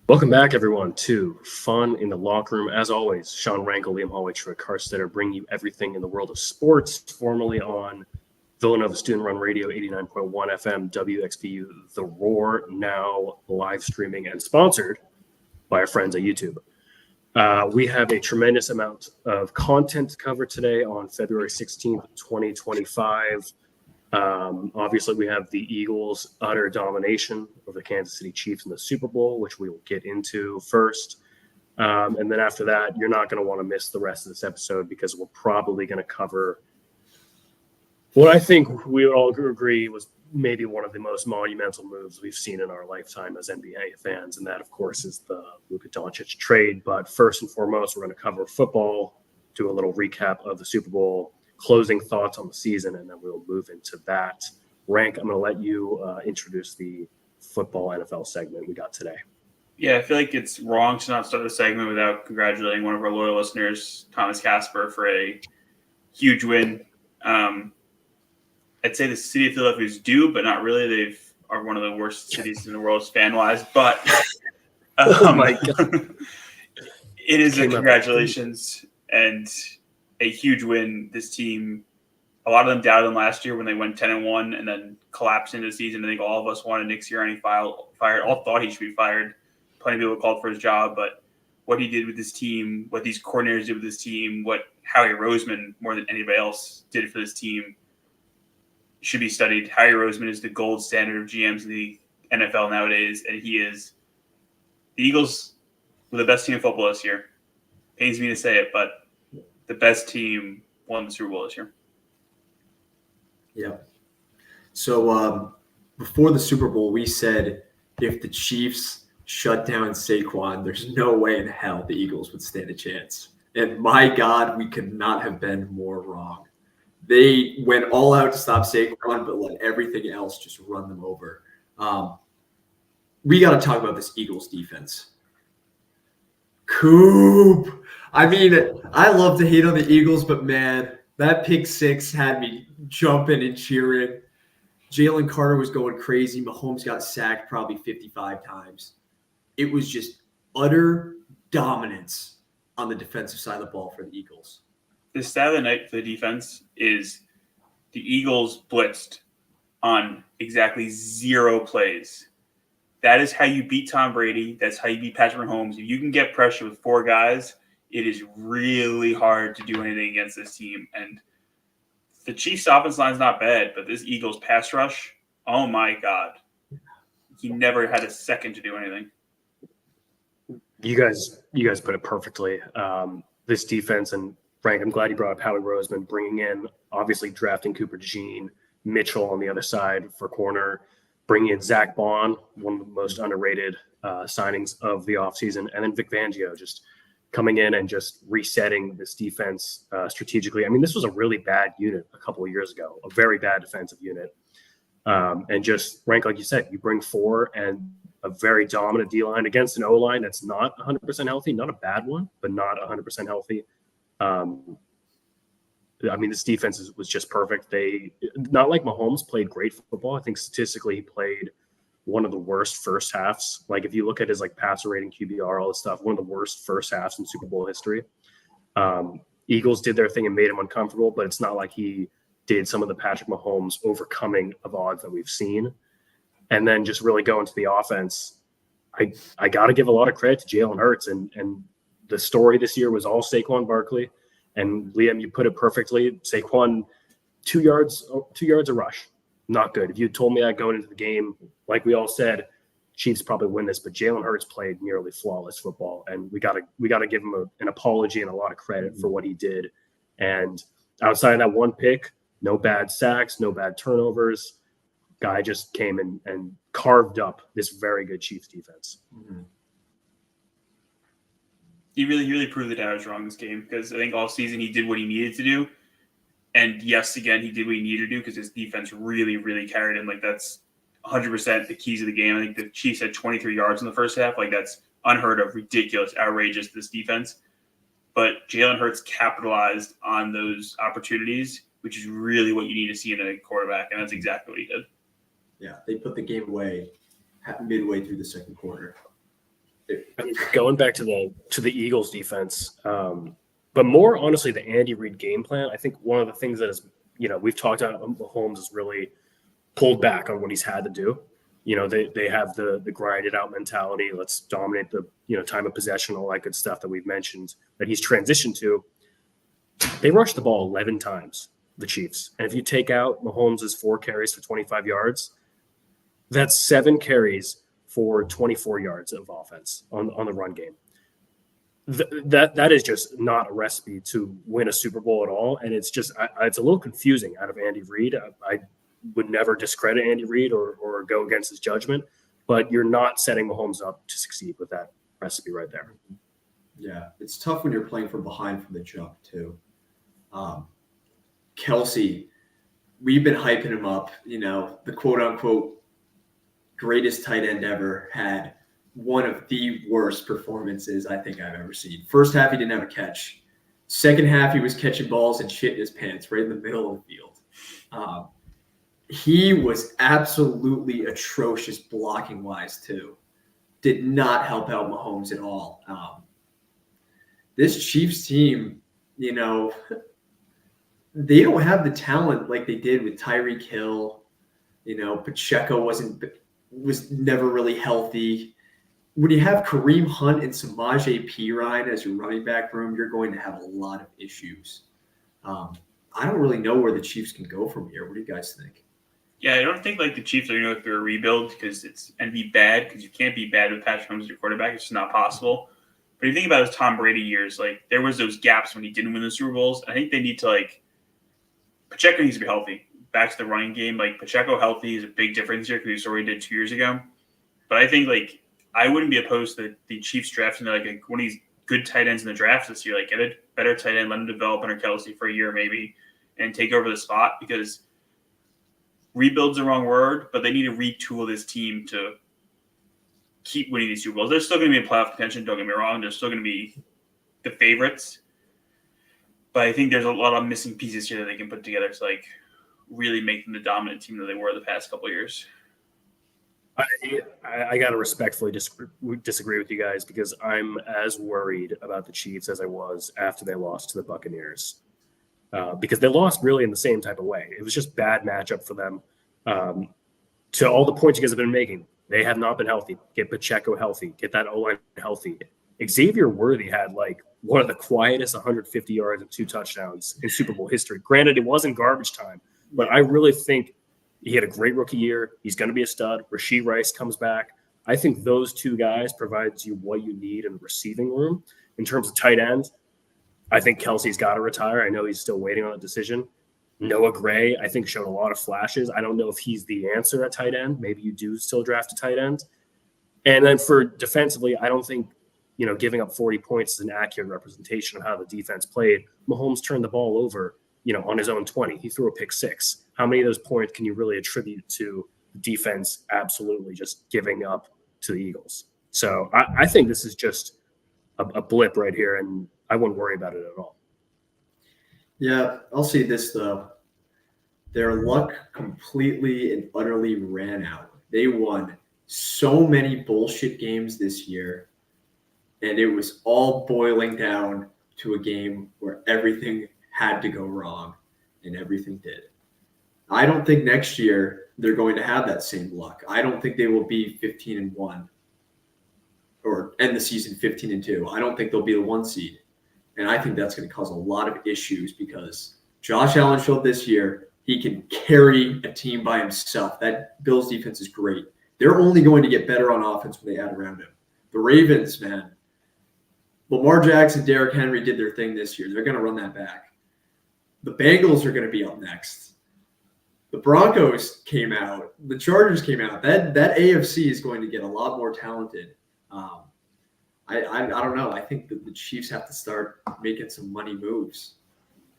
Welcome back, everyone, to Fun in the Locker Room. As always, Sean Rankle, Liam Holloway, Troy Carstetter bringing you everything in the world of sports, formerly on Villanova Student Run Radio, 89.1 FM, WXPU, The Roar, now live streaming and sponsored by our friends at YouTube. We have a tremendous amount of content to cover today on February 16th, 2025. Obviously, we have the Eagles' utter domination of the Kansas City Chiefs in the Super Bowl, which we will get into first. And then after that, you're not going to want to miss the rest of this episode because we're probably going to cover what I think we all agree was maybe one of the most monumental moves we've seen in our lifetime as NBA fans. And that, of course, is the Luka Doncic trade. But first and foremost, we're going to cover football, do a little recap of the Super Bowl, closing thoughts on the season, and then we'll move into that. Rank, I'm going to let you introduce the football NFL segment we got today. Yeah, I feel like it's wrong to not start the segment without congratulating one of our loyal listeners, Thomas Casper, for a huge win. I'd say the city of Philadelphia is due, but not really. They are one of the worst cities in the world fan-wise. But Oh my God. It is a congratulations and a huge win. This team, a lot of them doubted him last year when they went 10-1 and then collapsed into the season. I think all of us wanted Nick Sirianni fired. All thought he should be fired. Plenty of people called for his job, but what he did with this team, what these coordinators did with this team, what Howie Roseman more than anybody else did for this team should be studied. Howie Roseman is the gold standard of GMs in the NFL nowadays, and he is the Eagles were the best team in football this year. Pains me to say it, but the best team won the Super Bowl this year. Yeah. So before the Super Bowl, we said if the Chiefs shut down Saquon, there's no way in hell the Eagles would stand a chance. And my God, we could not have been more wrong. They went all out to stop Saquon, but let everything else just run them over. We got to talk about this Eagles defense. Coop. I mean, I love to hate on the Eagles, but man, that pick six had me jumping and cheering. Jalen Carter was going crazy. Mahomes got sacked probably 55 times. It was just utter dominance on the defensive side of the ball for the Eagles. The stat of the night for the defense is the Eagles blitzed on exactly 0 plays. That is how you beat Tom Brady. That's how you beat Patrick Mahomes. If you can get pressure with 4 guys, it is really hard to do anything against this team. And the Chiefs' offense line is not bad, but this Eagles pass rush, oh my God. He never had a second to do anything. You guys put it perfectly. This defense, and Frank, I'm glad you brought up Howie Roseman, bringing in, obviously drafting Cooper DeJean, Mitchell on the other side for corner, bringing in Zach Bond, one of the most underrated signings of the offseason, and then Vic Fangio just coming in and just resetting this defense strategically. I mean, this was a really bad unit a couple of years ago, a very bad defensive unit. And just, Rank, like you said, you bring 4 and a very dominant D-line against an O-line that's not 100% healthy, not a bad one, but not 100% healthy. I mean, this defense was just perfect. They, not like Mahomes, played great football. I think statistically he played one of the worst first halves. Like if you look at his like passer rating, QBR, all this stuff, one of the worst first halves in Super Bowl history. Eagles did their thing and made him uncomfortable, but it's not like he did some of the Patrick Mahomes overcoming of odds that we've seen. And then just really go into the offense. I got to give a lot of credit to Jalen Hurts, and the story this year was all Saquon Barkley. And Liam, you put it perfectly. Saquon, 2 yards a rush, not good. If you told me that going into the game, like we all said, Chiefs probably win this, but Jalen Hurts played nearly flawless football, and we gotta give him an apology and a lot of credit for what he did. And outside of that one pick, no bad sacks, no bad turnovers. Guy just came and carved up this very good Chiefs defense. Mm-hmm. He really proved that I was wrong this game, because I think all season he did what he needed to do. And yes, again, he did what he needed to do because his defense really carried him. Like that's 100% the keys of the game. I think the Chiefs had 23 yards in the first half. Like that's unheard of, ridiculous, outrageous, this defense. But Jalen Hurts capitalized on those opportunities, which is really what you need to see in a quarterback. And that's exactly what he did. Yeah, they put the game away midway through the second quarter. Going back to the Eagles defense, but more honestly, the Andy Reid game plan. I think one of the things that is, we've talked about, Mahomes has really pulled back on what he's had to do. They have the grinded out mentality. Let's dominate the time of possession, all that good stuff that we've mentioned that he's transitioned to. They rushed the ball 11 times, the Chiefs, and if you take out Mahomes' 4 carries for 25 yards, that's 7 carries for 24 yards of offense on the run game. That is just not a recipe to win a Super Bowl at all, and it's just it's a little confusing out of Andy Reid. I would never discredit Andy Reid or go against his judgment, but you're not setting Mahomes up to succeed with that recipe right there. Yeah, it's tough when you're playing from behind from the jump too. Kelce, we've been hyping him up. The quote unquote greatest tight end ever had one of the worst performances I think I've ever seen. First half, he didn't have a catch. Second half, he was catching balls and shit in his pants right in the middle of the field. He was absolutely atrocious blocking wise too. Did not help out Mahomes at all. This Chiefs team, they don't have the talent like they did with Tyreek Hill. Pacheco was never really healthy. When you have Kareem Hunt and Samaje Perine as your running back room, you're going to have a lot of issues. I don't really know where the Chiefs can go from here. What do you guys think? Yeah, I don't think the Chiefs are going to go through a rebuild because it's and be bad because you can't be bad with Patrick Mahomes as your quarterback. It's just not possible. But if you think about his Tom Brady years, there was those gaps when he didn't win the Super Bowls. I think they need to Pacheco needs to be healthy. Back to the running game, Pacheco healthy is a big difference here because he already did 2 years ago. But I think I wouldn't be opposed to the Chiefs drafting one of these good tight ends in the draft this year. Get a better tight end, let him develop under Kelce for a year maybe, and take over the spot because rebuild's the wrong word, but they need to retool this team to keep winning these Super Bowls. They're still going to be in playoff contention, don't get me wrong. They're still going to be the favorites. But I think there's a lot of missing pieces here that they can put together to really make them the dominant team that they were the past couple of years. I got to respectfully disagree with you guys because I'm as worried about the Chiefs as I was after they lost to the Buccaneers. Because they lost really in the same type of way. It was just bad matchup for them. To all the points you guys have been making, they have not been healthy. Get Pacheco healthy. Get that O-line healthy. Xavier Worthy had one of the quietest 150 yards and 2 touchdowns in Super Bowl history. Granted, it wasn't garbage time, but I really think he had a great rookie year. He's going to be a stud. Rashee Rice comes back. I think those 2 guys provides you what you need in the receiving room. In terms of tight ends, I think Kelce's got to retire. I know he's still waiting on a decision. Noah Gray, I think, showed a lot of flashes. I don't know if he's the answer at tight end. Maybe you do still draft a tight end. And then for defensively, I don't think, giving up 40 points is an accurate representation of how the defense played. Mahomes turned the ball over, on his own 20. He threw a pick 6. How many of those points can you really attribute to defense absolutely just giving up to the Eagles? So I think this is just a blip right here, and I wouldn't worry about it at all. Yeah, I'll say this, though. Their luck completely and utterly ran out. They won so many bullshit games this year, and it was all boiling down to a game where everything had to go wrong, and everything did. I don't think next year they're going to have that same luck. I don't think they will be 15-1 or end the season 15-2. I don't think they'll be the 1 seed. And I think that's going to cause a lot of issues because Josh Allen showed this year he can carry a team by himself. That Bills defense is great. They're only going to get better on offense when they add around him. The Ravens, man, Lamar Jackson, Derrick Henry did their thing this year. They're going to run that back. The Bengals are going to be up next. The Broncos came out. The Chargers came out. That AFC is going to get a lot more talented. I don't know. I think that the Chiefs have to start making some money moves.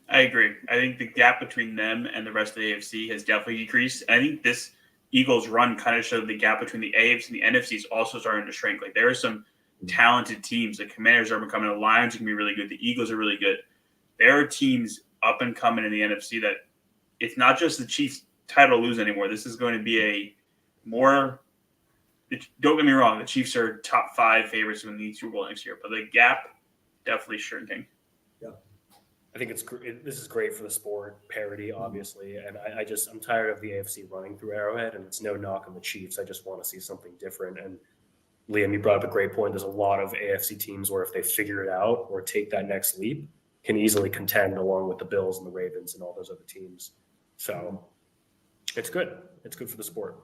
I agree. I think the gap between them and the rest of the AFC has definitely decreased. I think this Eagles run kind of showed the gap between the AFC and the NFC is also starting to shrink. There are some talented teams. The Commanders are becoming. The Lions are going to be really good. The Eagles are really good. There are teams up and coming in the NFC that it's not just the Chiefs title to lose anymore. This is going to be don't get me wrong, the Chiefs are top 5 favorites to win the Super Bowl next year, but the gap definitely shrinking. I think this is great for the sport, parity, obviously, and I'm tired of the AFC running through Arrowhead, and it's no knock on the Chiefs. I just want to see something different. And Liam, you brought up a great point. There's a lot of AFC teams where if they figure it out or take that next leap, can easily contend along with the Bills and the Ravens and all those other teams. So it's good. It's good for the sport.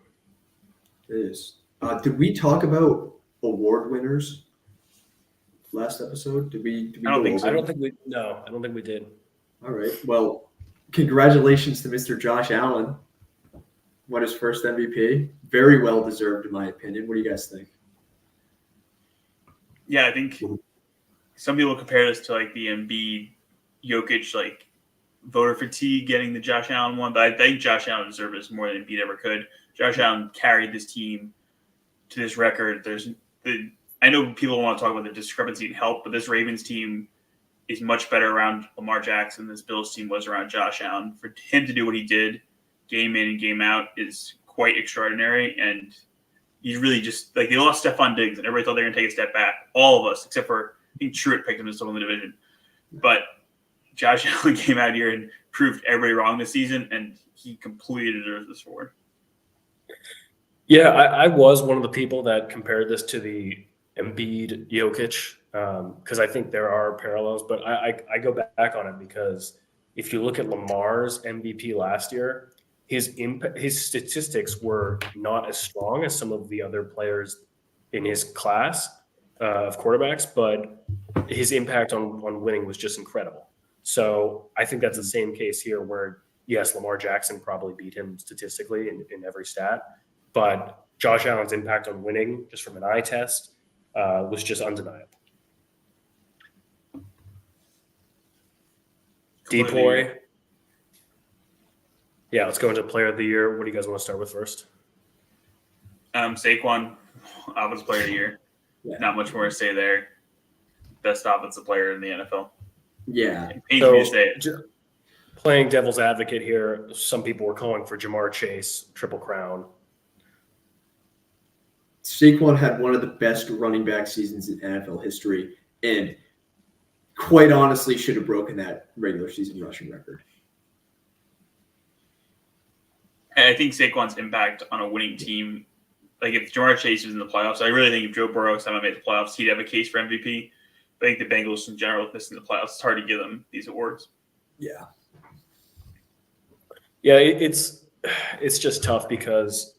It is. Did we talk about award winners last episode? Did we I don't think so. I don't think we did. All right. Well, congratulations to Mr. Josh Allen. Won his first MVP. Very well deserved, in my opinion. What do you guys think? Yeah, I think some people compare this to like the Embiid, Jokic, like voter fatigue getting the Josh Allen one, but I think Josh Allen deserved this more than Embiid ever could. Josh Allen carried this team to this record. I know people want to talk about the discrepancy in help, but this Ravens team is much better around Lamar Jackson than this Bills team was around Josh Allen. For him to do what he did, game in and game out, is quite extraordinary. And he's really just like, they lost Stephon Diggs, and everybody thought they were going to take a step back. All of us, except for I think Truitt picked him to still win the division. But Josh Allen came out here and proved everybody wrong this season, and he completely deserves this award. Yeah, I was one of the people that compared this to the Embiid Jokic because I think there are parallels, but I go back on it because if you look at Lamar's MVP last year, his statistics were not as strong as some of the other players in his class of quarterbacks, but his impact on winning was just incredible. So I think that's the same case here where, yes, Lamar Jackson probably beat him statistically in every stat, but Josh Allen's impact on winning, just from an eye test, was just undeniable. Depoy. Yeah, let's go into player of the year. What do you guys want to start with first? Saquon, offensive player of the year. Yeah. Not much more to say there. Best offensive player in the NFL. Yeah. It pains me to say it. Playing devil's advocate here, some people were calling for Jamar Chase, Triple Crown. Saquon had one of the best running back seasons in NFL history, and quite honestly should have broken that regular season rushing record. And I think Saquon's impact on a winning team, like if Jamar Chase was in the playoffs, I really think if Joe Burrow somehow made the playoffs, he'd have a case for MVP. But I think the Bengals in general, missing the playoffs, it's hard to give them these awards. Yeah. Yeah, it's just tough because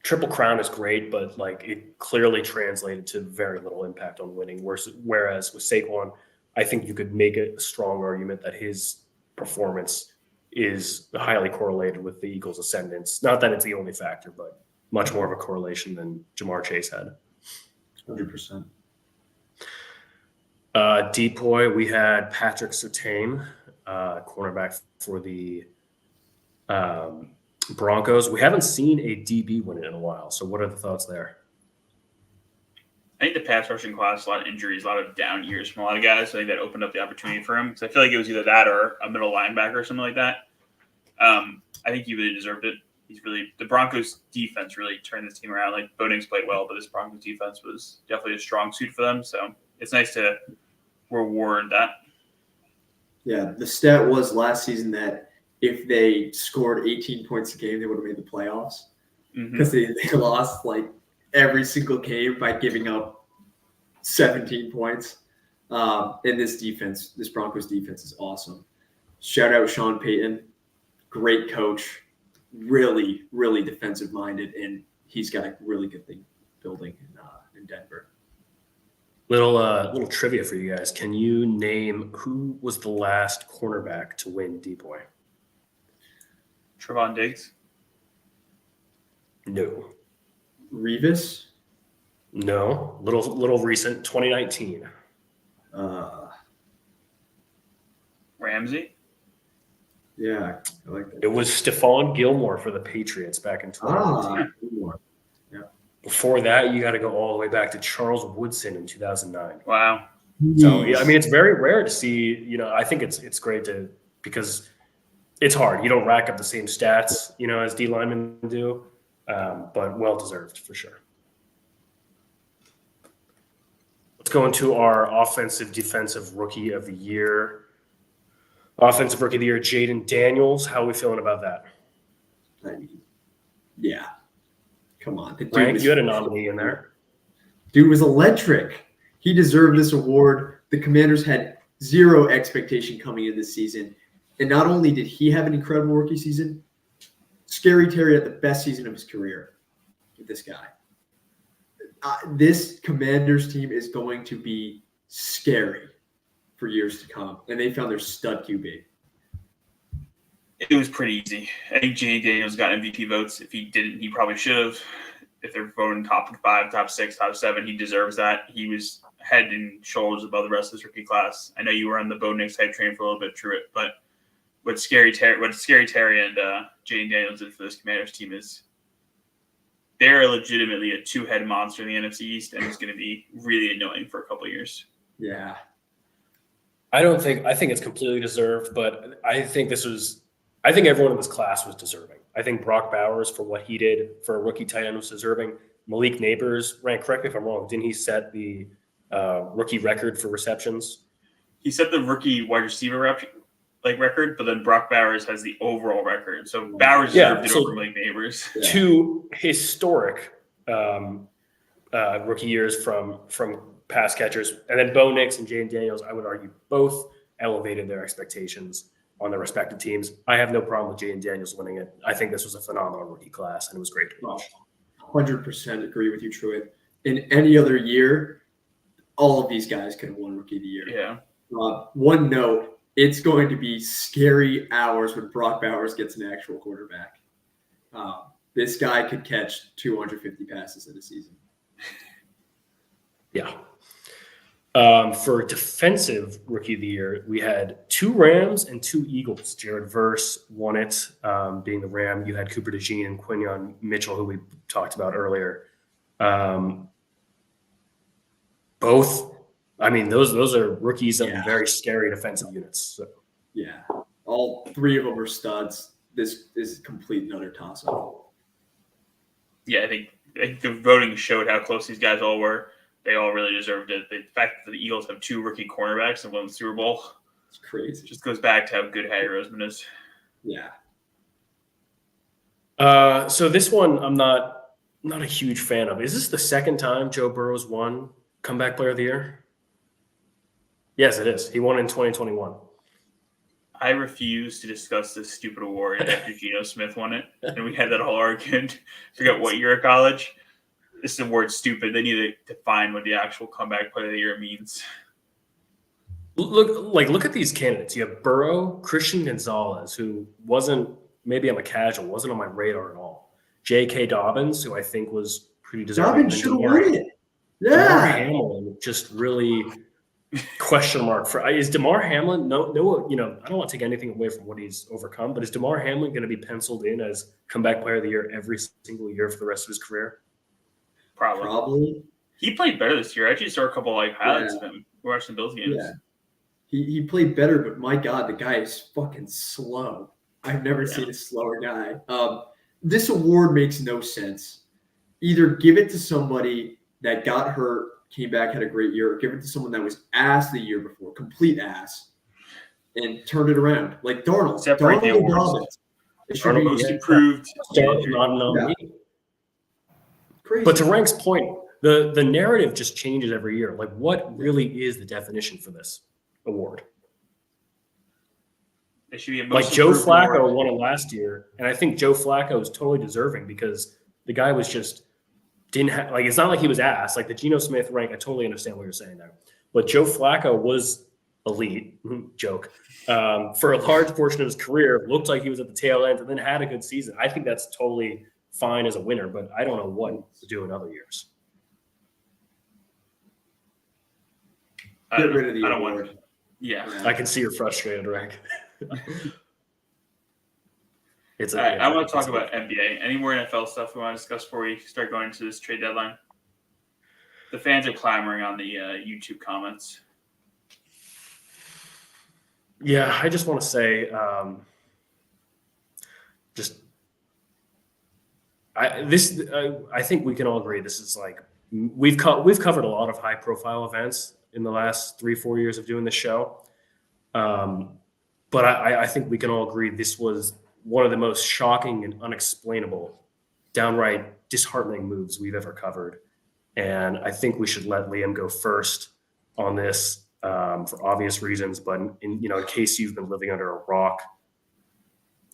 Triple Crown is great, but like it clearly translated to very little impact on winning. Whereas with Saquon, I think you could make a strong argument that his performance is highly correlated with the Eagles' ascendance. Not that it's the only factor, but much more of a correlation than Jamar Chase had. 100%. Depoy, we had Patrick Surtain, cornerback for the Broncos. We haven't seen a DB win it in a while. So what are the thoughts there? I think the pass rushing class, a lot of injuries, a lot of down years from a lot of guys. So I think that opened up the opportunity for him. Because I feel like it was either that or a middle linebacker or something like that. I think he really deserved it. The Broncos defense really turned this team around. Like Boding's played well, but this Broncos defense was definitely a strong suit for them. So it's nice to reward that. Yeah, the stat was last season that if they scored 18 points a game, they would have made the playoffs because they lost like every single game by giving up 17 points. And this Broncos defense is awesome. Shout out Sean Payton, great coach, really, really defensive minded, and he's got a really good thing building in Denver. Little trivia for you guys. Can you name who was the last cornerback to win Depoy? Trevon Diggs? No. Revis? No. Little recent, 2019. Ramsey? Yeah, I like that. It was Stephon Gilmore for the Patriots back in 2019. Yeah. Before that, you got to go all the way back to Charles Woodson in 2009. Wow. So, yeah, I mean, it's very rare to see, I think it's great because it's hard. You don't rack up the same stats, as D linemen do. but well-deserved for sure. Let's go into our offensive defensive rookie of the year. Offensive rookie of the year, Jaden Daniels. How are we feeling about that? I mean, yeah. Come on. The dude Frank, was, you had a nominee in there. dude was electric. He deserved this award. The Commanders had zero expectation coming in this season. And not only did he have an incredible rookie season, Scary Terry had the best season of his career with this guy. This Commanders team is going to be scary for years to come. And they found their stud QB. It was pretty easy. I think Jay Daniels got MVP votes. If he didn't, he probably should have. If they're voting top 5, top 6, top 7, he deserves that. He was head and shoulders above the rest of this rookie class. I know you were on the Bo Nix type train for a little bit, Truett, but what Scary Terry and Jay Daniels did for this Commanders team is they're legitimately a two-head monster in the NFC East, and it's going to be really annoying for a couple of years. Yeah. I think it's completely deserved, but I think everyone in this class was deserving. I think Brock Bowers, for what he did for a rookie tight end, was deserving. Malik Neighbors, Ryan, correct me if I'm wrong, didn't he set the rookie record for receptions? He set the rookie wide receiver record, but then Brock Bowers has the overall record. So Bowers deserved it over Malik Neighbors. Yeah. 2 historic rookie years from pass catchers. And then Bo Nix and Jaden Daniels, I would argue, both elevated their expectations on their respective teams. I have no problem with Jaden Daniels winning it. I think this was a phenomenal rookie class, and it was great to watch. 100% agree with you, Truett. In any other year, all of these guys could have won Rookie of the Year. Yeah. One note, it's going to be scary hours when Brock Bowers gets an actual quarterback. This guy could catch 250 passes in a season. Yeah. For defensive rookie of the year, we had 2 Rams and 2 Eagles. Jared Verse won it, being the Ram. You had Cooper DeJean and Quinyon Mitchell, who we talked about earlier. Both, I mean, those are rookies of very scary defensive units. So. Yeah. All 3 of them are studs. This is complete and utter toss-up. Yeah, I think the voting showed how close these guys all were. They all really deserved it. The fact that the Eagles have 2 rookie cornerbacks and won the Super Bowl, it's crazy. Just goes back to how good Harry Roseman is. Yeah. So this one I'm not a huge fan of. Is this the second time Joe Burrow's won Comeback Player of the Year? Yes, it is. He won in 2021. I refuse to discuss this stupid award after Geno Smith won it, and we had that whole argument. Forget what year of college. This award's stupid. They need to define what the actual Comeback Player of the Year means. Look at these candidates. You have Burrow, Christian Gonzalez, who wasn't, maybe I'm a casual, wasn't on my radar at all. J.K. Dobbins, who I think was pretty deserving. Dobbins should have won it. Yeah. DeMar Hamlin, just really question mark for. Is DeMar Hamlin? No, I don't want to take anything away from what he's overcome, but is DeMar Hamlin going to be penciled in as Comeback Player of the Year every single year for the rest of his career? Probably. He played better this year. I actually saw a couple highlights of him. We're watching Bills games. Yeah. He played better, but my God, the guy is fucking slow. I've never seen a slower guy. This award makes no sense. Either give it to somebody that got hurt, came back, had a great year, or give it to someone that was ass the year before, complete ass, and turned it around. Like Darnold. Separate the awards. Darnold most improved. Darnold's not an nominee. Crazy. But to Rank's point, the narrative just changes every year. Like, what really is the definition for this award? It should be a like Joe Flacco won it last year, and I think Joe Flacco is totally deserving because the guy was just didn't have like it's not like he was ass. Like the Geno Smith rank, I totally understand what you're saying there. But Joe Flacco was elite, joke, for a large portion of his career. Looked like he was at the tail end and then had a good season. I think that's totally fine as a winner, but I don't know what to do in other years. Get rid of the award. Yeah. I can see you're frustrated, Rank. I want to talk about NBA. Any more NFL stuff we want to discuss before we start going into this trade deadline? The fans are clamoring on the YouTube comments. Yeah, I just want to say, just I think we can all agree this is like we've covered a lot of high profile events in the last 3-4 years of doing this show, but I think we can all agree this was one of the most shocking and unexplainable, downright disheartening moves we've ever covered, and I think we should let Liam go first on this for obvious reasons. But in case you've been living under a rock,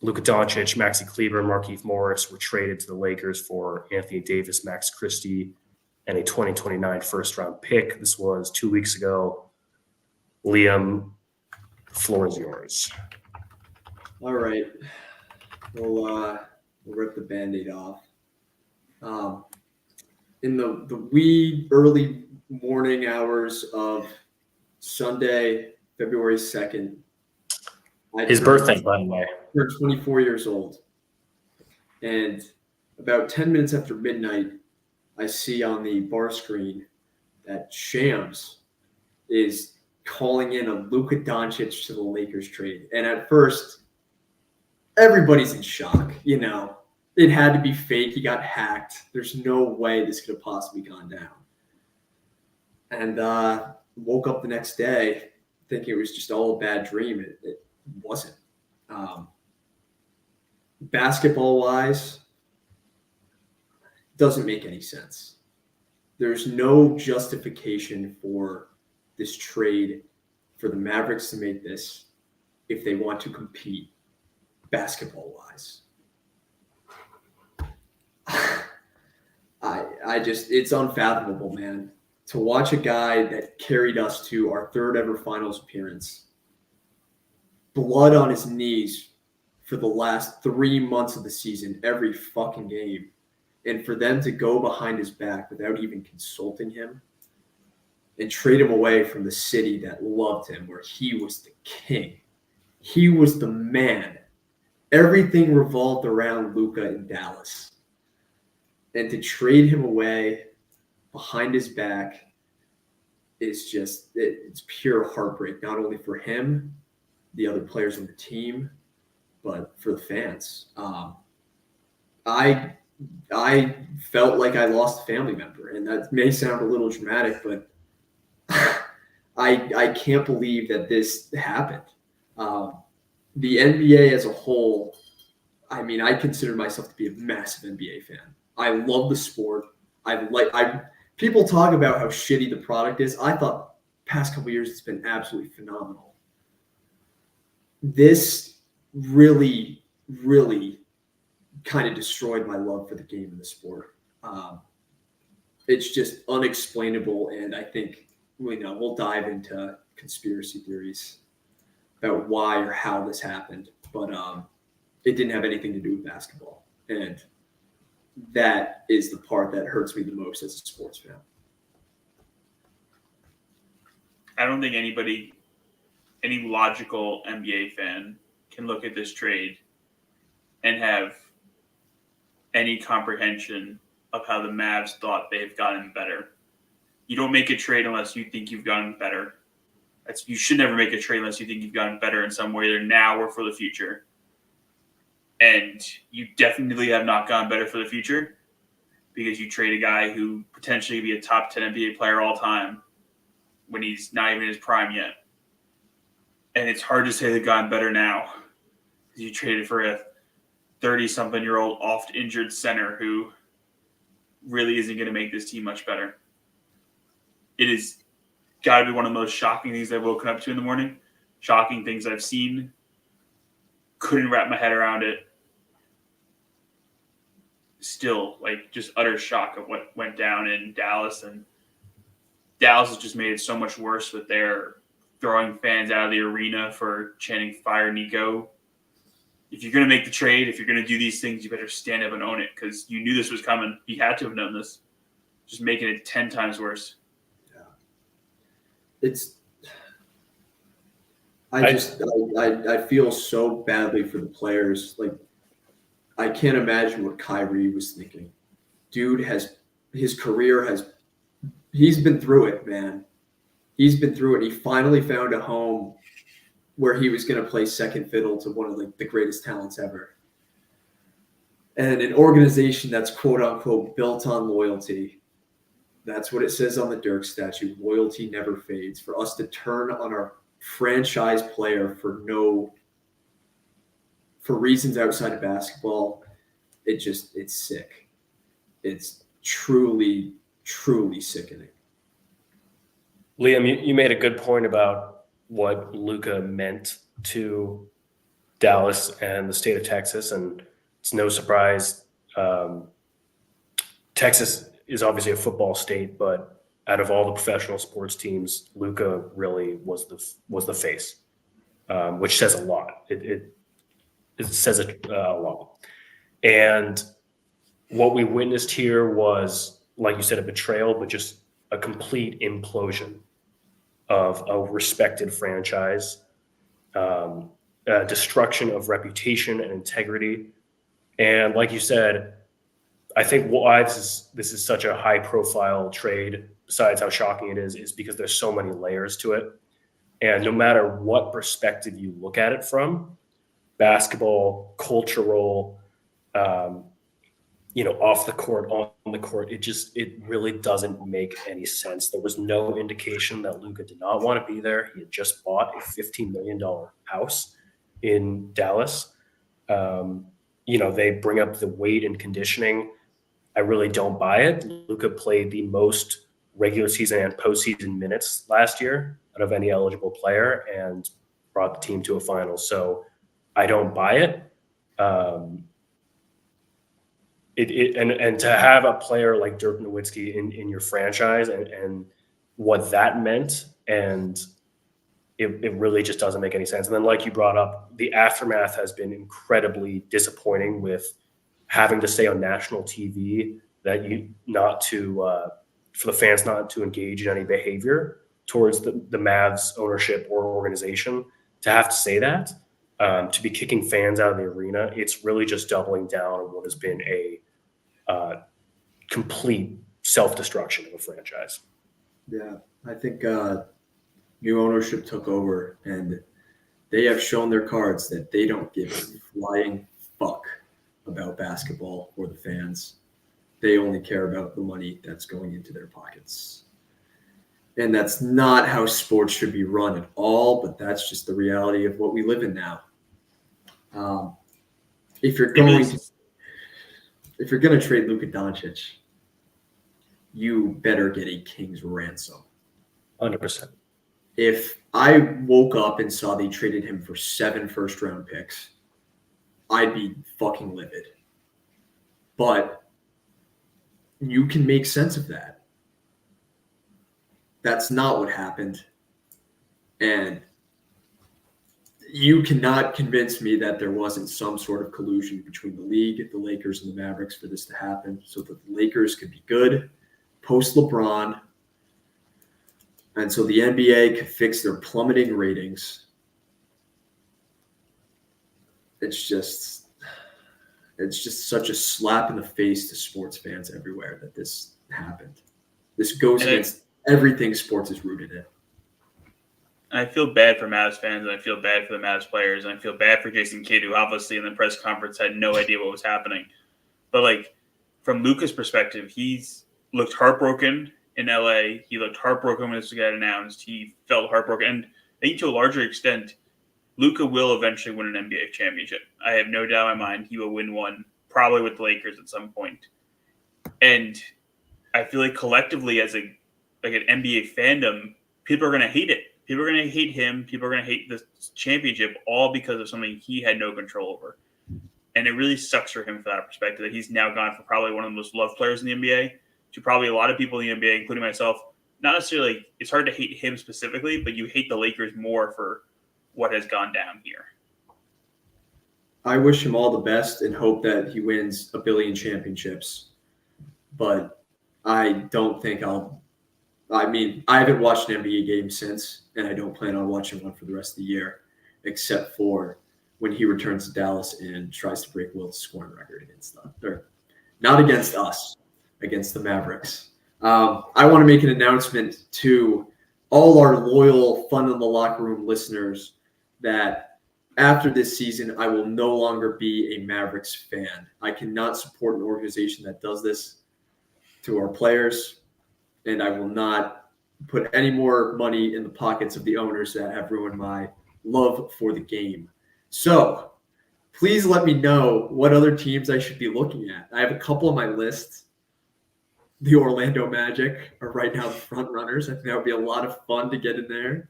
Luka Doncic, Maxi Kleber, and Markieff Morris were traded to the Lakers for Anthony Davis, Max Christie, and a 2029 first-round pick. This was 2 weeks ago. Liam, the floor is yours. All right. We'll rip the Band-Aid off. In the wee early morning hours of Sunday, February 2nd. His birthday, by the way. Turned 24 years old. And about 10 minutes after midnight, I see on the bar screen that Shams is calling in a Luka Doncic to the Lakers trade. And at first, everybody's in shock. It had to be fake. He got hacked. There's no way this could have possibly gone down. And woke up the next day thinking it was just all a bad dream. It wasn't. Basketball-wise, doesn't make any sense. There's no justification for this trade for the Mavericks to make this if they want to compete basketball-wise. It's unfathomable, man. To watch a guy that carried us to our third ever finals appearance, blood on his knees for the last 3 months of the season, every fucking game, and for them to go behind his back without even consulting him and trade him away from the city that loved him, where he was the king. He was the man. Everything revolved around Luka in Dallas. And to trade him away behind his back is just, it's pure heartbreak, not only for him, the other players on the team, but for the fans. I felt like I lost a family member, and that may sound a little dramatic, but I can't believe that this happened. The NBA as a whole, I consider myself to be a massive NBA fan. I love the sport. People talk about how shitty the product is. I thought past couple of years it's been absolutely phenomenal. This really, really kind of destroyed my love for the game and the sport. It's just unexplainable, and I think we'll dive into conspiracy theories about why or how this happened, but it didn't have anything to do with basketball, and that is the part that hurts me the most as a sports fan. I don't think any logical NBA fan can look at this trade and have any comprehension of how the Mavs thought they've gotten better. You don't make a trade unless you think you've gotten better. You should never make a trade unless you think you've gotten better in some way, either now or for the future. And you definitely have not gotten better for the future because you trade a guy who potentially could be a top 10 NBA player all time when he's not even in his prime yet. And it's hard to say they've gotten better now because you traded for a 30-something-year-old oft-injured center who really isn't going to make this team much better. It is got to be one of the most shocking things I've woken up to in the morning. Shocking things I've seen. Couldn't wrap my head around it. Still, just utter shock of what went down in Dallas. And Dallas has just made it so much worse with their throwing fans out of the arena for chanting "Fire Nico." If you're going to make the trade, if you're going to do these things, you better stand up and own it because you knew this was coming. You had to have known this. Just making it 10 times worse. Yeah. I feel so badly for the players. I can't imagine what Kyrie was thinking. Dude his career he's been through it, man. He's been through it. He finally found a home where he was going to play second fiddle to one of the greatest talents ever. And an organization that's quote unquote built on loyalty. That's what it says on the Dirk statue. Loyalty never fades. For us to turn on our franchise player for reasons outside of basketball, it's sick. It's truly, truly sickening. Liam, you made a good point about what Luka meant to Dallas and the state of Texas, and it's no surprise. Texas is obviously a football state, but out of all the professional sports teams, Luka really was the face, which says a lot. It says a lot. And what we witnessed here was, like you said, a betrayal, but just a complete implosion of a respected franchise, destruction of reputation and integrity. And like you said, I think why this is such a high-profile trade, besides how shocking it is because there's so many layers to it. And no matter what perspective you look at it from, basketball, cultural, off the court, on the court, it really doesn't make any sense. There was no indication that Luka did not want to be there. He had just bought a $15 million house in Dallas. They bring up the weight and conditioning. I really don't buy it. Luka played the most regular season and postseason minutes last year out of any eligible player and brought the team to a final. So I don't buy it. And to have a player like Dirk Nowitzki in your franchise and what that meant, and it really just doesn't make any sense. And then, like you brought up, the aftermath has been incredibly disappointing with having to stay on national TV, for the fans not to engage in any behavior towards the Mavs ownership or organization. To have to say that, to be kicking fans out of the arena, it's really just doubling down on what has been a complete self-destruction of a franchise. Yeah, I think new ownership took over, and they have shown their cards that they don't give a flying fuck about basketball or the fans. They only care about the money that's going into their pockets. And that's not how sports should be run at all, but that's just the reality of what we live in now. If you're going to trade Luka Doncic, you better get a king's ransom. 100%. If I woke up and saw they traded him for 7 first-round picks, I'd be fucking livid. But you can make sense of that. That's not what happened. And you cannot convince me that there wasn't some sort of collusion between the league, the Lakers, and the Mavericks for this to happen so that the Lakers could be good post-LeBron, and so the NBA could fix their plummeting ratings. It's just such a slap in the face to sports fans everywhere that this happened. This goes against everything sports is rooted in. I feel bad for Mavs fans, and I feel bad for the Mavs players, and I feel bad for Jason Kidd, who obviously in the press conference had no idea what was happening. But from Luka's perspective, he's looked heartbroken in LA. He looked heartbroken when this got announced. He felt heartbroken. And I think to a larger extent, Luka will eventually win an NBA championship. I have no doubt in my mind he will win one, probably with the Lakers at some point. And I feel like collectively as an NBA fandom, people are going to hate it. People are going to hate him. People are going to hate the championship all because of something he had no control over. And it really sucks for him from that perspective that he's now gone from probably one of the most loved players in the NBA to probably a lot of people in the NBA, including myself. Not necessarily, it's hard to hate him specifically, but you hate the Lakers more for what has gone down here. I wish him all the best and hope that he wins 1 billion championships. But I don't think I haven't watched an NBA game since, and I don't plan on watching one for the rest of the year, except for when he returns to Dallas and tries to break Wilt's scoring record against them. Or not against us, against the Mavericks. I want to make an announcement to all our loyal Fun in the Locker Room listeners that after this season, I will no longer be a Mavericks fan. I cannot support an organization that does this to our players, and I will not put any more money in the pockets of the owners that have ruined my love for the game. So please let me know what other teams I should be looking at. I have a couple on my list. The Orlando Magic are right now the front runners. I think that would be a lot of fun to get in there.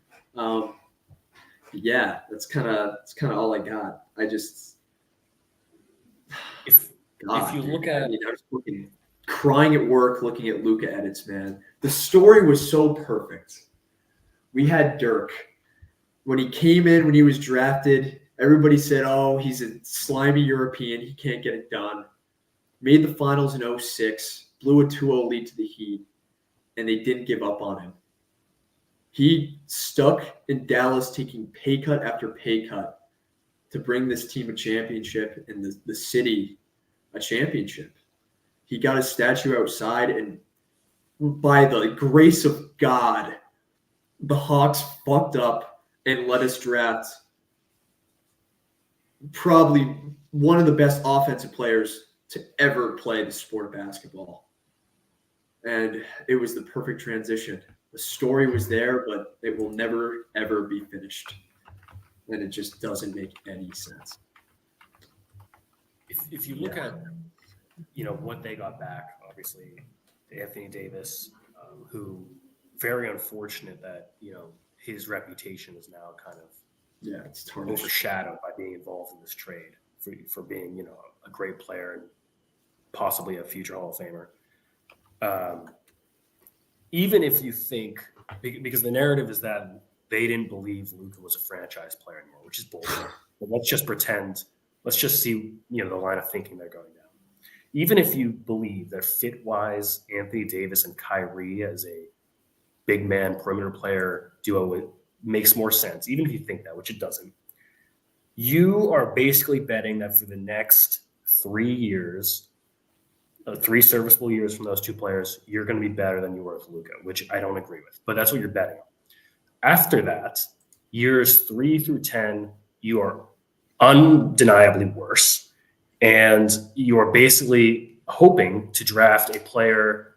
Yeah, that's kind of all I got. I just If you look at, I was crying at work looking at Luka edits, man. The story was so perfect. We had Dirk when he came in, when he was drafted. Everybody said, "Oh, he's a slimy European. He can't get it done." Made the finals in 2006, blew a 2-0 lead to the Heat, and they didn't give up on him. He stuck in Dallas taking pay cut after pay cut to bring this team a championship and the city a championship. He got a statue outside, and by the grace of God, the Hawks fucked up and let us draft probably one of the best offensive players to ever play the sport of basketball. And it was the perfect transition. The story was there, but it will never, ever be finished. And it just doesn't make any sense. if you look at, what they got back, obviously, Anthony Davis, who very unfortunate that, his reputation is now kind of it's tarnished. overshadowed by being involved in this trade for being, a great player and possibly a future Hall of Famer. Even if you think, because the narrative is that they didn't believe Luka was a franchise player anymore, which is bullshit. But let's just pretend, let's just see, the line of thinking they're going down. Even if you believe that fit-wise, Anthony Davis and Kyrie as a big man perimeter player duo makes more sense, even if you think that, which it doesn't, you are basically betting that for the next 3 years, 3 serviceable years from those two players, you're going to be better than you were with Luka, which I don't agree with, but that's what you're betting on. After that, years 3 through 10, you are undeniably worse. And you are basically hoping to draft a player,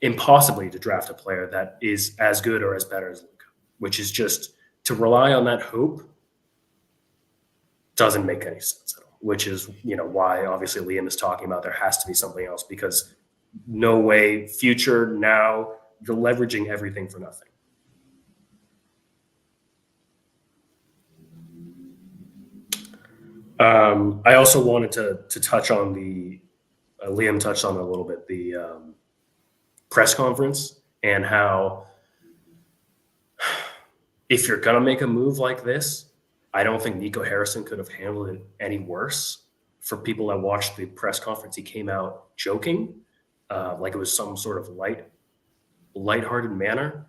impossibly to draft a player that is as good or as better as Luka, which is just to rely on that hope doesn't make any sense at all, which is, why obviously Liam is talking about there has to be something else, because no way, future, now, you're leveraging everything for nothing. I also wanted to touch on Liam touched on it a little bit, the press conference, and how if you're going to make a move like this, I don't think Nico Harrison could have handled it any worse. For people that watched the press conference, he came out joking, like it was some sort of lighthearted manner.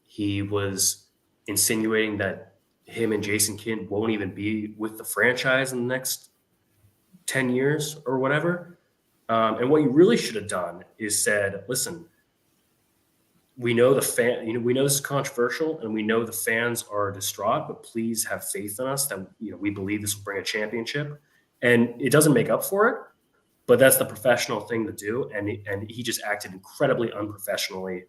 He was insinuating that him and Jason Kidd won't even be with the franchise in the next 10 years or whatever. And what you really should have done is said, listen, we know we know this is controversial and we know the fans are distraught, but please have faith in us that, we believe this will bring a championship. And it doesn't make up for it, but that's the professional thing to do. And he just acted incredibly unprofessionally,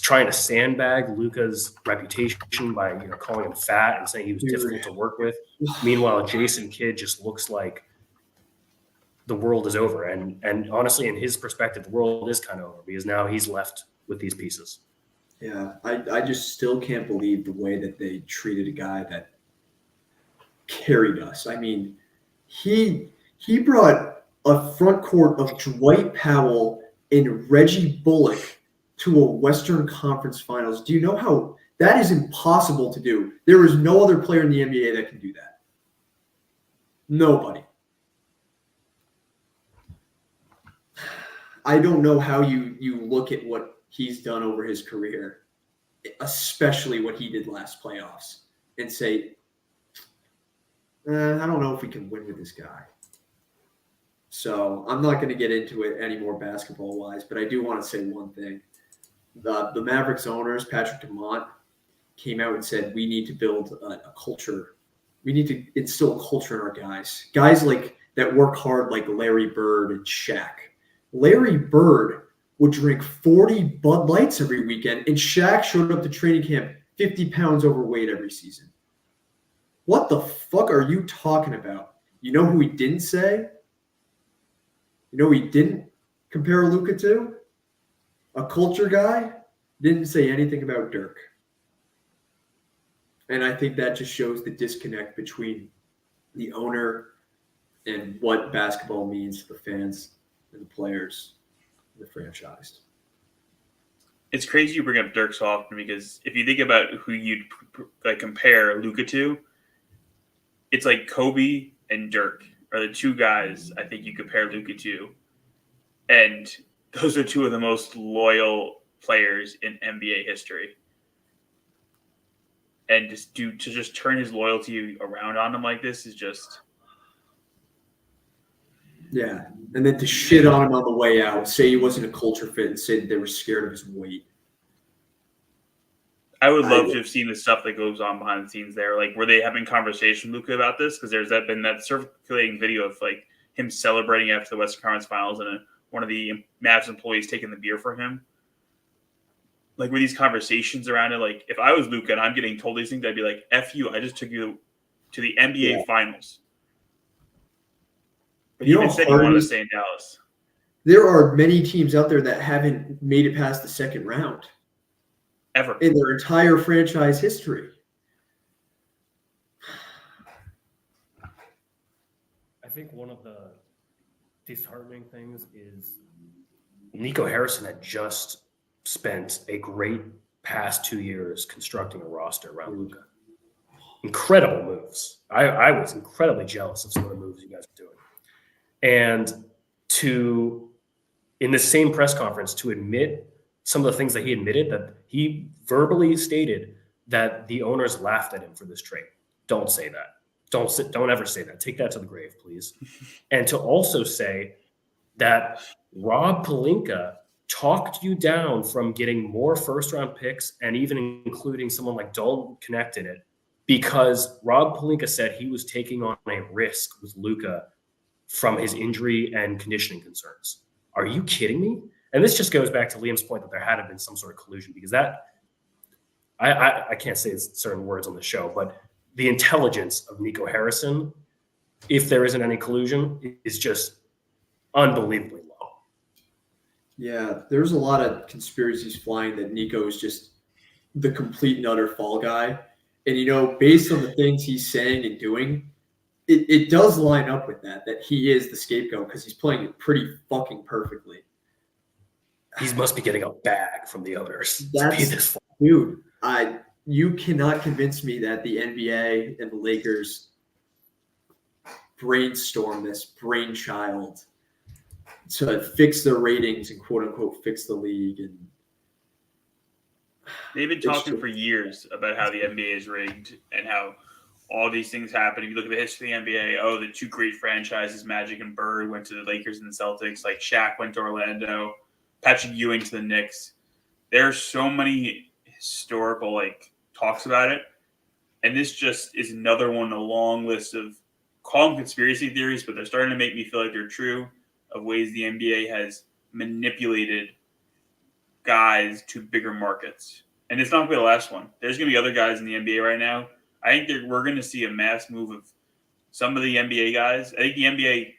trying to sandbag Luka's reputation by calling him fat and saying he was difficult to work with. Meanwhile, Jason Kidd just looks like the world is over. And honestly, in his perspective, the world is kind of over because now he's left with these pieces. Yeah, I just still can't believe the way that they treated a guy that carried us. I mean, he brought a front court of Dwight Powell and Reggie Bullock to a Western Conference Finals. Do you know how that is impossible to do? There is no other player in the NBA that can do that. Nobody. I don't know how you look at what he's done over his career, especially what he did last playoffs, and say, I don't know if we can win with this guy. So I'm not going to get into it any more basketball-wise, but I do want to say one thing. The Mavericks owners, Patrick Dumont, came out and said, we need to build a culture. We need to instill a culture in our guys. Guys like that work hard, like Larry Bird and Shaq. Larry Bird would drink 40 Bud Lights every weekend, and Shaq showed up to training camp 50 pounds overweight every season. What the fuck are you talking about? You know who he didn't say? You know who he didn't compare Luka to? A culture guy? Didn't say anything about Dirk. And I think that just shows the disconnect between the owner and what basketball means to the fans and the players, and the franchise. It's crazy you bring up Dirk so often because if you think about who you'd like compare Luka to, it's like Kobe and Dirk are the two guys I think you compare Luka to. And those are two of the most loyal players in NBA history. And just turn his loyalty around on him like this is just. Yeah. And then to shit on him on the way out, say he wasn't a culture fit, and say that they were scared of his weight. I would love to have seen the stuff that goes on behind the scenes there. Like, were they having conversation with Luka about this? Because there's been that circulating video of like him celebrating after the Western Conference Finals and one of the Mavs employees taking the beer for him. Like, were these conversations around it? Like, if I was Luka and I'm getting told these things, I'd be like, F you, I just took you to the NBA Finals. But he even said he wanted to stay in Dallas. There are many teams out there that haven't made it past the second round. Ever. In their entire franchise history. I think one of the disheartening things is Nico Harrison had just spent a great past 2 years constructing a roster around Luka. Incredible moves. I was incredibly jealous of some of the moves you guys were doing. And in the same press conference, to admit some of the things that he admitted, that he verbally stated that the owners laughed at him for this trade. Don't say that. Don't ever say that. Take that to the grave, please. And to also say that Rob Pelinka talked you down from getting more first-round picks and even including someone like Dalton Knecht in it because Rob Pelinka said he was taking on a risk with Luka from his injury and conditioning concerns. Are you kidding me? And this just goes back to Liam's point that there had been some sort of collusion because that I can't say certain words on the show, but the intelligence of Nico Harrison, if there isn't any collusion, is just unbelievably low. Yeah, there's a lot of conspiracies flying that Nico is just the complete and utter fall guy. And, based on the things he's saying and doing, it does line up with that he is the scapegoat because he's playing it pretty fucking perfectly. He must be getting a bag from the owners. Dude, you cannot convince me that the NBA and the Lakers brainstorm this brainchild to fix their ratings and quote unquote fix the league. And they've been talking for years about how the NBA is rigged and how all these things happen. If you look at the history of the NBA, the two great franchises, Magic and Bird, went to the Lakers and the Celtics. Like Shaq went to Orlando, Patrick Ewing to the Knicks. There are so many historical talks about it, and this just is another one in a long list of call them conspiracy theories, but they're starting to make me feel like they're true of ways the NBA has manipulated guys to bigger markets. And it's not going to be the last one. There's going to be other guys in the NBA right now. I think we're going to see a mass move of some of the NBA guys. I think the NBA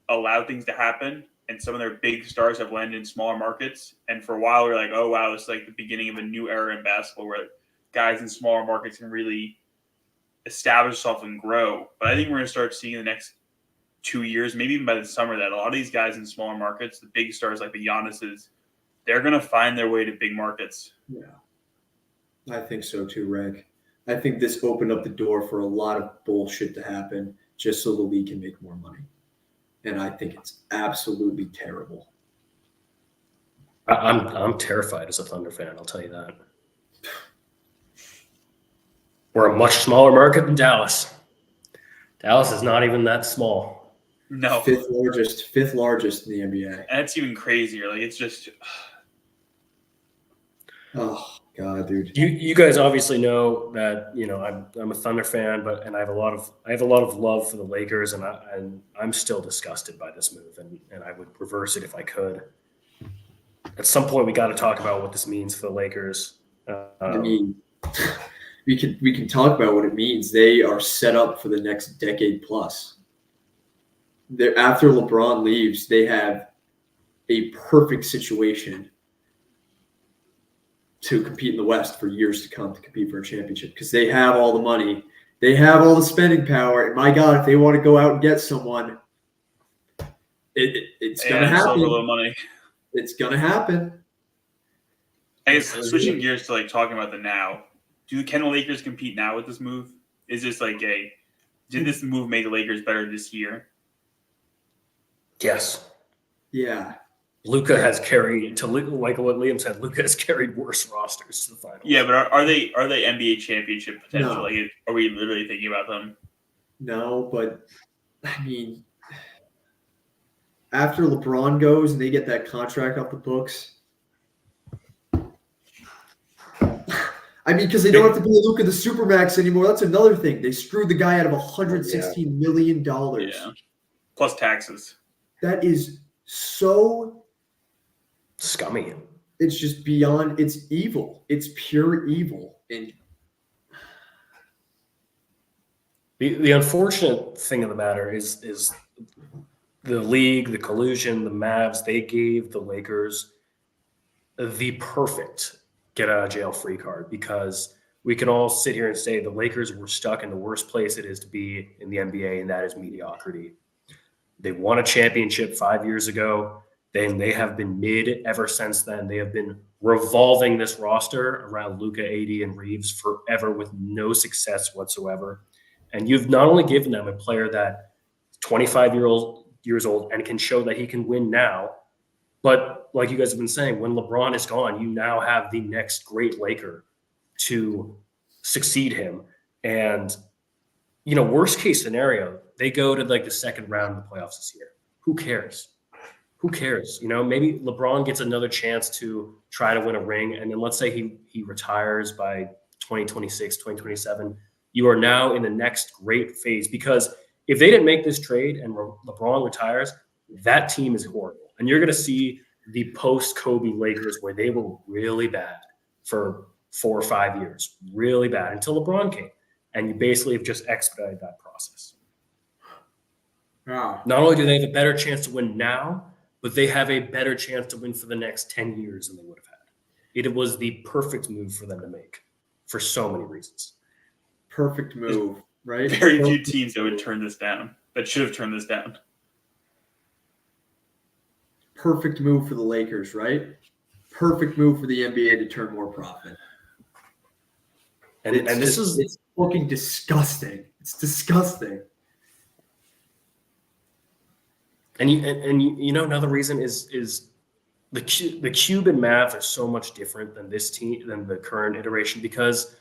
allowed things to happen, and some of their big stars have landed in smaller markets. And for a while, we're like, oh, wow, it's like the beginning of a new era in basketball where guys in smaller markets can really establish themselves and grow. But I think we're going to start seeing in the next 2 years, maybe even by the summer, that a lot of these guys in smaller markets, the big stars like the Giannis's, they're going to find their way to big markets. Yeah, I think so too, Rick. I think this opened up the door for a lot of bullshit to happen just so the league can make more money. And I think it's absolutely terrible. I'm terrified as a Thunder fan, I'll tell you that. We're a much smaller market than Dallas. Dallas is not even that small. No. Fifth largest in the NBA. And it's even crazier. Like, it's just... Oh. God, dude. You guys obviously know that I'm a Thunder fan, and I have a lot of love for the Lakers, and I'm still disgusted by this move, and I would reverse it if I could. At some point, we got to talk about what this means for the Lakers. I mean, we can talk about what it means. They are set up for the next decade plus. After LeBron leaves, they have a perfect situation to compete in the West for years to come, to compete for a championship, because they have all the money, they have all the spending power, and my God, if they want to go out and get someone, it's going to happen. A little money. It's going to happen. I guess switching gears to talking about the now, can the Lakers compete now with this move? Is this did this move make the Lakers better this year? Yes. Yeah. Luka has carried, like what Liam said, Luka has carried worse rosters to the finals. Yeah, but are they NBA championship potential? No. Are we literally thinking about them? No, but I mean, after LeBron goes and they get that contract off the books, I mean, because they don't have to be Luka the Supermax anymore. That's another thing. They screwed the guy out of $116 million. Yeah. Plus taxes. That is so scummy. It's just beyond. It's evil. It's pure evil. And the unfortunate thing of the matter is the league, the collusion, the Mavs, they gave the Lakers the perfect get out of jail free card, because we can all sit here and say the Lakers were stuck in the worst place it is to be in the NBA, and that is mediocrity. They won a championship 5 years ago. Then they have been mid ever since then. They have been revolving this roster around Luka, AD, and Reeves forever with no success whatsoever. And you've not only given them a player that 25 years old and can show that he can win now, but like you guys have been saying, when LeBron is gone, you now have the next great Laker to succeed him. And, worst case scenario, they go to the second round of the playoffs this year. Who cares? Who cares? Maybe LeBron gets another chance to try to win a ring. And then let's say he retires by 2026, 2027. You are now in the next great phase, because if they didn't make this trade and LeBron retires, that team is horrible. And you're going to see the post-Kobe Lakers where they were really bad for 4 or 5 years, really bad until LeBron came. And you basically have just expedited that process. Wow. Not only do they have a better chance to win now, but they have a better chance to win for the next 10 years than they would have had. It was the perfect move for them to make for so many reasons. Perfect move, right? Very few teams that would turn this down, that should have turned this down. Perfect move for the Lakers, right? Perfect move for the NBA to turn more profit. It's fucking disgusting. It's disgusting. And another reason is the Cuban Mavs are so much different than this team, than the current iteration, because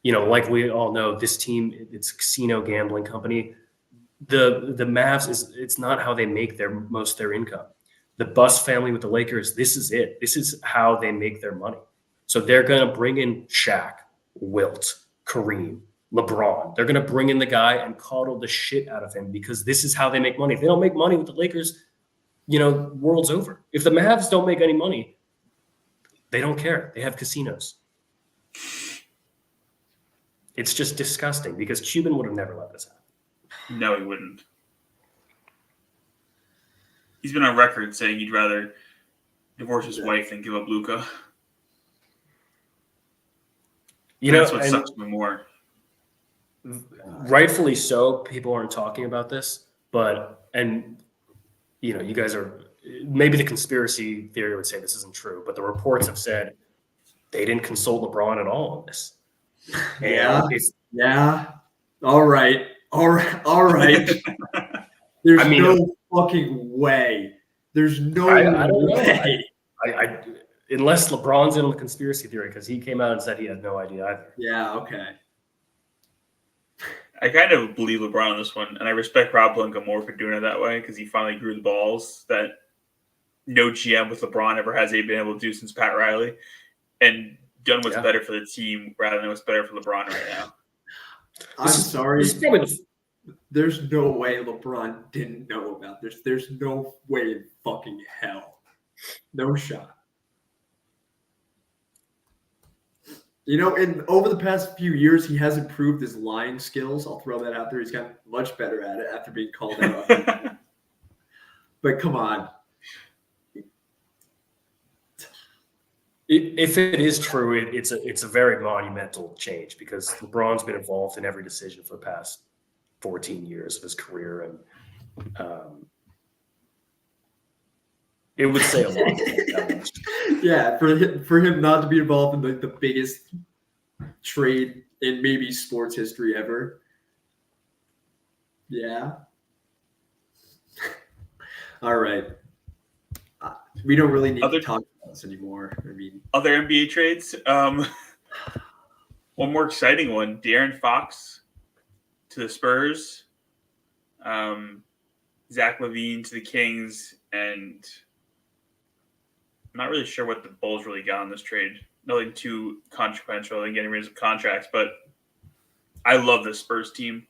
like we all know, this team, it's a casino gambling company. The Mavs it's not how they make most of their income. The Buss family with the Lakers, this is it. This is how they make their money. So they're going to bring in Shaq, Wilt, Kareem, LeBron. They're going to bring in the guy and coddle the shit out of him, because this is how they make money. If they don't make money with the Lakers, world's over. If the Mavs don't make any money, they don't care. They have casinos. It's just disgusting, because Cuban would have never let this happen. No, he wouldn't. He's been on record saying he'd rather divorce his wife than give up Luka. That's what sucks me more. Rightfully so. People aren't talking about this, you guys are, maybe the conspiracy theory would say this isn't true, but the reports have said they didn't consult LeBron at all on this. Yeah. All right. There's no fucking way. There's no I don't way. know. Unless LeBron's in the conspiracy theory, because he came out and said he had no idea either. Yeah, okay. I kind of believe LeBron on this one, and I respect Rob Pelinka more for doing it that way, because he finally grew the balls that no GM with LeBron ever has been able to do since Pat Riley. And done what's better for the team rather than what's better for LeBron right now. I'm sorry. This is probably There's no way LeBron didn't know about this. There's no way in fucking hell. No shot. You know, and over the past few years, he has improved his lying skills. I'll throw that out there. He's gotten much better at it after being called out. But come on. If it is true, it's a very monumental change because LeBron's been involved in every decision for the past 14 years of his career, and it would say a lot. Yeah, for him not to be involved in the biggest trade in maybe sports history ever. Yeah. All right. We don't really need to talk about this anymore. I mean, other NBA trades. One more exciting one: De'Aaron Fox to the Spurs, Zach LaVine to the Kings, and I'm not really sure what the Bulls really got on this trade. Nothing too consequential than getting rid of contracts, but I love this Spurs team.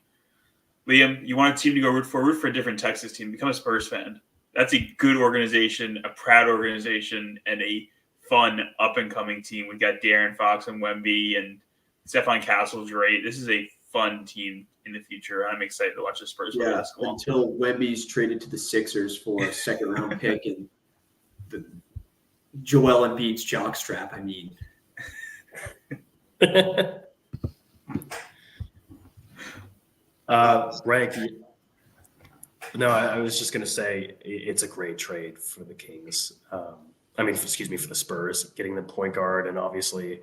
Liam, you want a team to go root for a different Texas team. Become a Spurs fan. That's a good organization, a proud organization, and a fun up-and-coming team. We've got De'Aaron Fox and Wemby, and Stephon Castle's great. This is a fun team in the future. I'm excited to watch the Spurs play basketball. Until Wemby's traded to the Sixers for a second-round pick and the Joel Embiid's jockstrap, I mean. Rank. No, I was just going to say it's a great trade for the Kings. For the Spurs, getting the point guard and obviously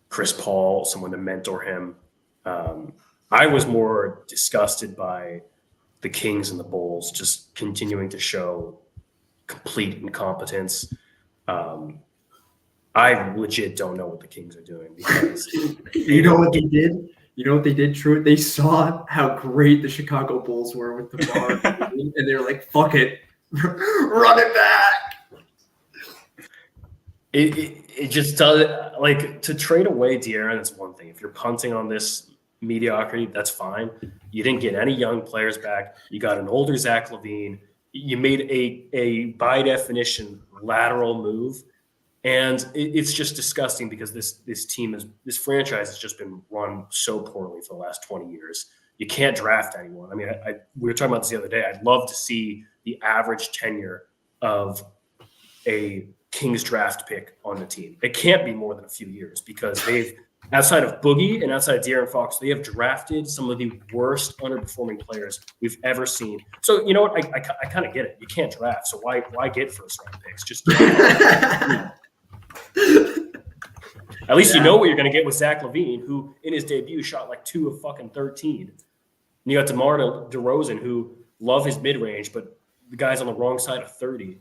Chris Paul, someone to mentor him. I was more disgusted by the Kings and the Bulls just continuing to show complete incompetence. I legit don't know what the Kings are doing because you know what they did? You know what they did, True? They saw how great the Chicago Bulls were with DeMar, and they were like, fuck it. Run it back. It just does, like, to trade away De'Aaron, that's one thing. If you're punting on this mediocrity, that's fine. You didn't get any young players back. You got an older Zach LaVine. You made a by definition lateral move. And it's just disgusting because this franchise has just been run so poorly for the last 20 years. You can't draft anyone. I mean, we were talking about this the other day. I'd love to see the average tenure of a Kings draft pick on the team. It can't be more than a few years because they've, outside of Boogie and outside of De'Aaron Fox, they have drafted some of the worst underperforming players we've ever seen. So, you know what? I kind of get it. You can't draft. So why get first round picks? Just at least you know what you're going to get with Zach LaVine, who in his debut shot like 2 of fucking 13. And you got DeMar DeRozan, who love his mid range, but the guy's on the wrong side of 30.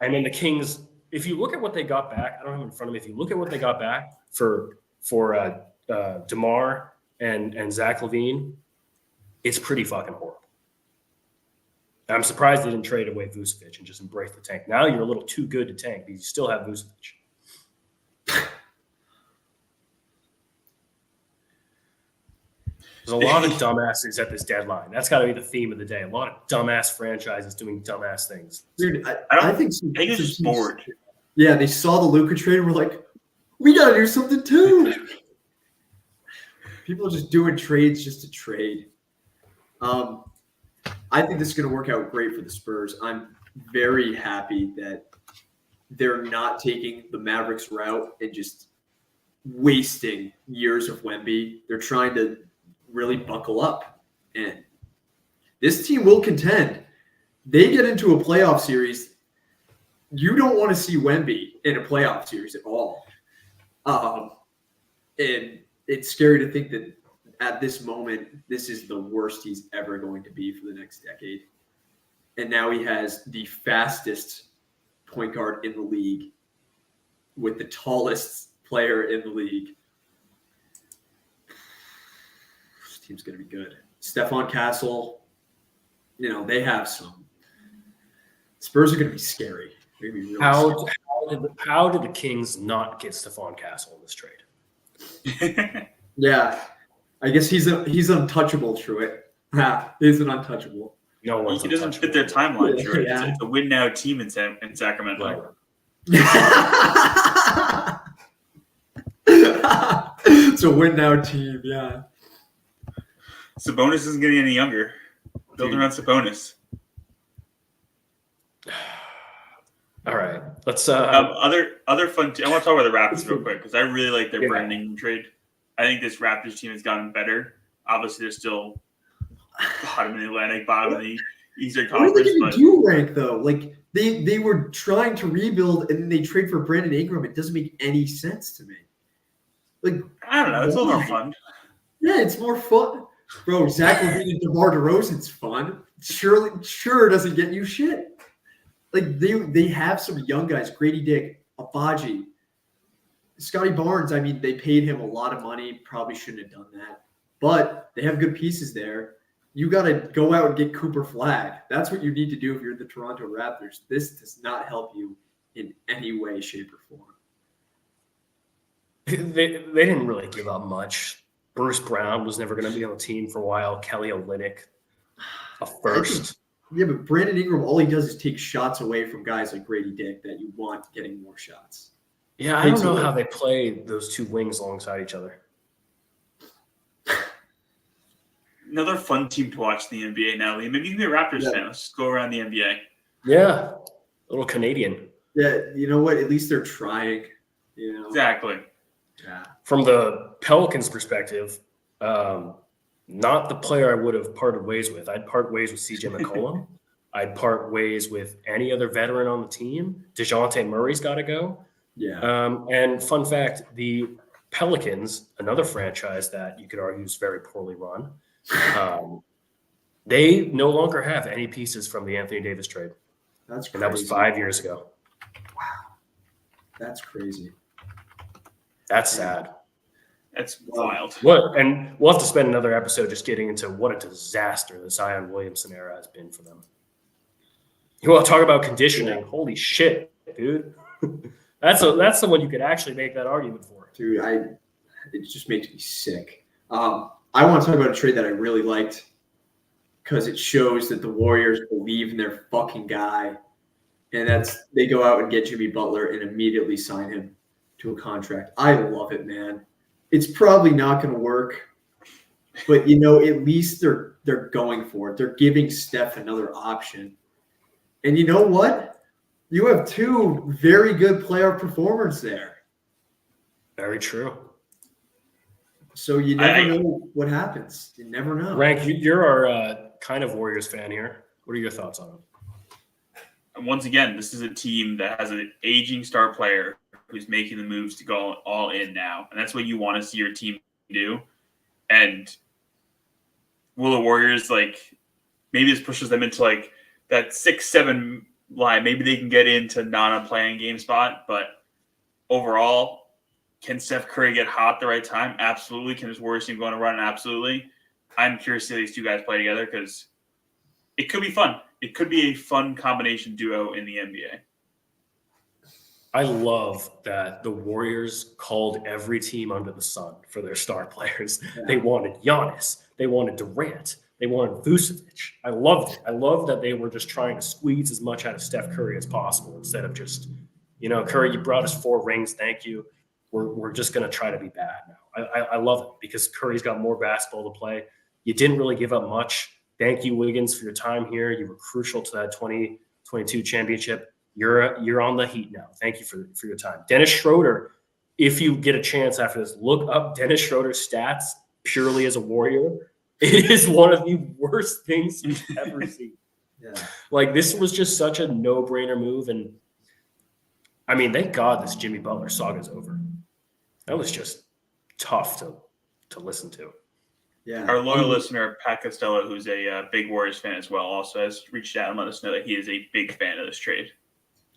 And then the Kings, if you look at what they got back, I don't have it in front of me. If you look at what they got back for DeMar and Zach LaVine, it's pretty fucking horrible. I'm surprised they didn't trade away Vucevic and just embrace the tank. Now you're a little too good to tank because you still have Vucevic. There's a lot of dumbasses at this deadline. That's got to be the theme of the day. A lot of dumbass franchises doing dumbass things. Dude, I think it's just bored. Yeah, they saw the Luka trade and were like, we got to do something too. People just doing trades just to trade. I think this is going to work out great for the Spurs. I'm very happy that they're not taking the Mavericks route and just wasting years of Wemby. They're trying to really buckle up. And this team will contend. They get into a playoff series. You don't want to see Wemby in a playoff series at all. And it's scary to think that at this moment, this is the worst he's ever going to be for the next decade. And now he has the fastest point guard in the league with the tallest player in the league. This team's going to be good. Stephon Castle, they have some. Spurs are going to be scary. Maybe really How did the Kings not get Stephon Castle in this trade? Yeah, I guess he's untouchable, Truett. Yeah, he's an untouchable. No one's He doesn't fit untouchable. their timeline. Sure, Yeah. it's a win now team in Sacramento. Right. It's a win now team, yeah. Sabonis isn't getting any younger. Building around Sabonis. All right, let's. Other fun. I want to talk about the Raptors real quick because I really like their Yeah. Brandon Ingram trade. I think this Raptors team has gotten better. Obviously, they're still bottom of the Atlantic, bottom of the Eastern What are they Conference. going to do, Rank, though? Like, they were trying to rebuild, and then they trade for Brandon Ingram. It doesn't make any sense to me. Like, I don't know. It's a little more fun. yeah, it's more fun. Bro, Zach LaVine and DeMar DeRozan's fun. Sure doesn't get you shit. Like, they have some young guys, Grady Dick, Abaji, Scotty Barnes. I mean, they paid him a lot of money. Probably shouldn't have done that. But they have good pieces there. You got to go out and get Cooper Flagg. That's what you need to do if you're the Toronto Raptors. This does not help you in any way, shape, or form. They didn't really give up much. Bruce Brown was never going to be on the team for a while. Kelly Olynyk, a first. Yeah, but Brandon Ingram, all he does is take shots away from guys like Grady Dick that you want getting more shots. Yeah, I don't know how they play those two wings alongside each other. Another fun team to watch in the NBA now, Lee. Maybe you can be a Raptors fan. Let's just go around the NBA. Yeah, a little Canadian. Yeah, you know what? At least they're trying. You know, Exactly. yeah. From the Pelicans' perspective, not the player I would have parted ways with. I'd part ways with CJ McCollum. I'd part ways with any other veteran on the team. DeJounte Murray's got to go. Yeah. And fun fact, the Pelicans, another franchise that you could argue is very poorly run, they no longer have any pieces from the Anthony Davis trade. That's crazy. And that was 5 years ago. Wow. That's crazy. That's sad. That's wild. What? And we'll have to spend another episode just getting into what a disaster the Zion Williamson era has been for them. You want to talk about conditioning? Holy shit, dude. That's the one you could actually make that argument for. Dude, it just makes me sick. I want to talk about a trade that I really liked because it shows that the Warriors believe in their fucking guy. And that's they go out and get Jimmy Butler and immediately sign him to a contract. I love it, man. It's probably not going to work, but at least they're going for it. They're giving Steph another option. And you know what? You have two very good playoff performers there. Very true. So you never know what happens. You never know. Rank, you're our kind of Warriors fan here. What are your thoughts on it? And once again, this is a team that has an aging star player who's making the moves to go all in now. And that's what you want to see your team do. And will the Warriors, maybe this pushes them into, that 6-7 line. Maybe they can get into not a playing game spot. But overall, can Steph Curry get hot at the right time? Absolutely. Can this Warriors team go on a run? Absolutely. I'm curious to see these two guys play together because it could be fun. It could be a fun combination duo in the NBA. I love that the Warriors called every team under the sun for their star players. Yeah. They wanted Giannis. They wanted Durant. They wanted Vucevic. I loved it. I love that they were just trying to squeeze as much out of Steph Curry as possible instead of just, Curry, you brought us 4 rings. Thank you. We're just going to try to be bad now. I love it because Curry's got more basketball to play. You didn't really give up much. Thank you, Wiggins, for your time here. You were crucial to that 2022 championship. You're on the Heat now. Thank you for your time. Dennis Schroeder, if you get a chance after this, look up Dennis Schroeder's stats purely as a Warrior. It is one of the worst things you've ever seen. Yeah. This was just such a no-brainer move. And, thank God this Jimmy Butler saga is over. That was just tough to listen to. Yeah. Our loyal listener, Pat Costello, who's a big Warriors fan as well, also has reached out and let us know that he is a big fan of this trade.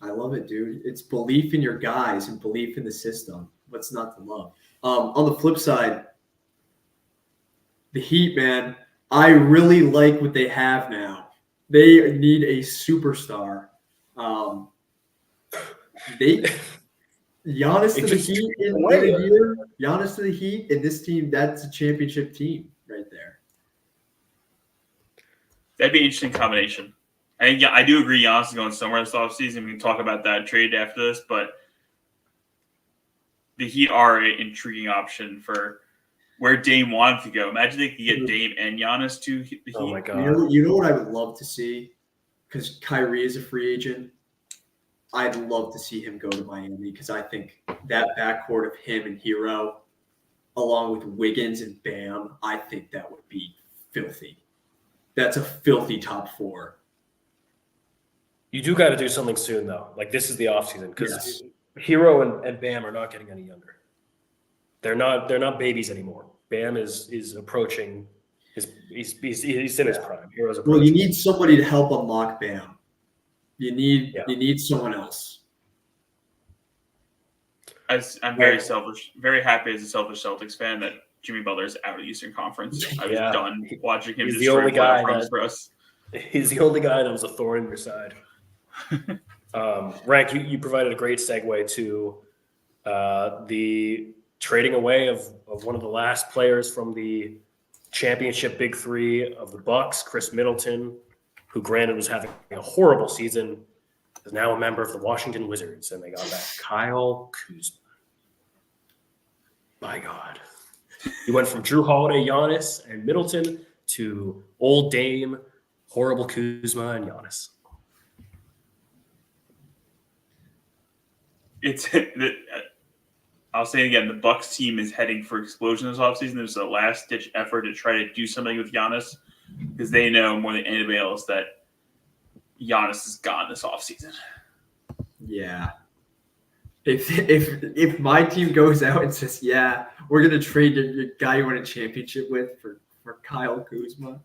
I love it, dude. It's belief in your guys and belief in the system. What's not to love? On the flip side, the Heat, man, I really like what they have now. They need a superstar. Giannis to the just Heat in away. a year. Giannis to the Heat and this team. That's a championship team right there. That'd be an interesting combination. I do agree Giannis is going somewhere this offseason. We can talk about that trade after this, but the Heat are an intriguing option for where Dame wanted to go. Imagine they could get Dame and Giannis to the Heat. Oh my God. You know what I would love to see? Because Kyrie is a free agent. I'd love to see him go to Miami because I think that backcourt of him and Hero, along with Wiggins and Bam, I think that would be filthy. That's a filthy top four. You do got to do something soon, though. Like, this is the offseason because Yes. Hero and Bam are not getting any younger. They're not babies anymore. Bam is approaching he's in his prime. Hero's approaching. Well, you need somebody to help unlock Bam. You need someone else. I'm very selfish, very happy as a selfish Celtics fan that Jimmy Butler is out of the Eastern Conference. I was done watching him. He's just the only guy for us. He's the only guy that was a thorn in your side. Rank, you provided a great segue to the trading away of one of the last players from the championship big three of the Bucks, Chris Middleton, who granted was having a horrible season, is now a member of the Washington Wizards, and they got back Kyle Kuzma. My God. He went from Drew Holiday, Giannis, and Middleton to old Dame, horrible Kuzma, and Giannis. I'll say it again, the Bucks team is heading for explosion this offseason. There's a last-ditch effort to try to do something with Giannis because they know more than anybody else that Giannis is gone this offseason. Yeah. If my team goes out and says, yeah, we're going to trade your guy you won a championship with for Kyle Kuzma,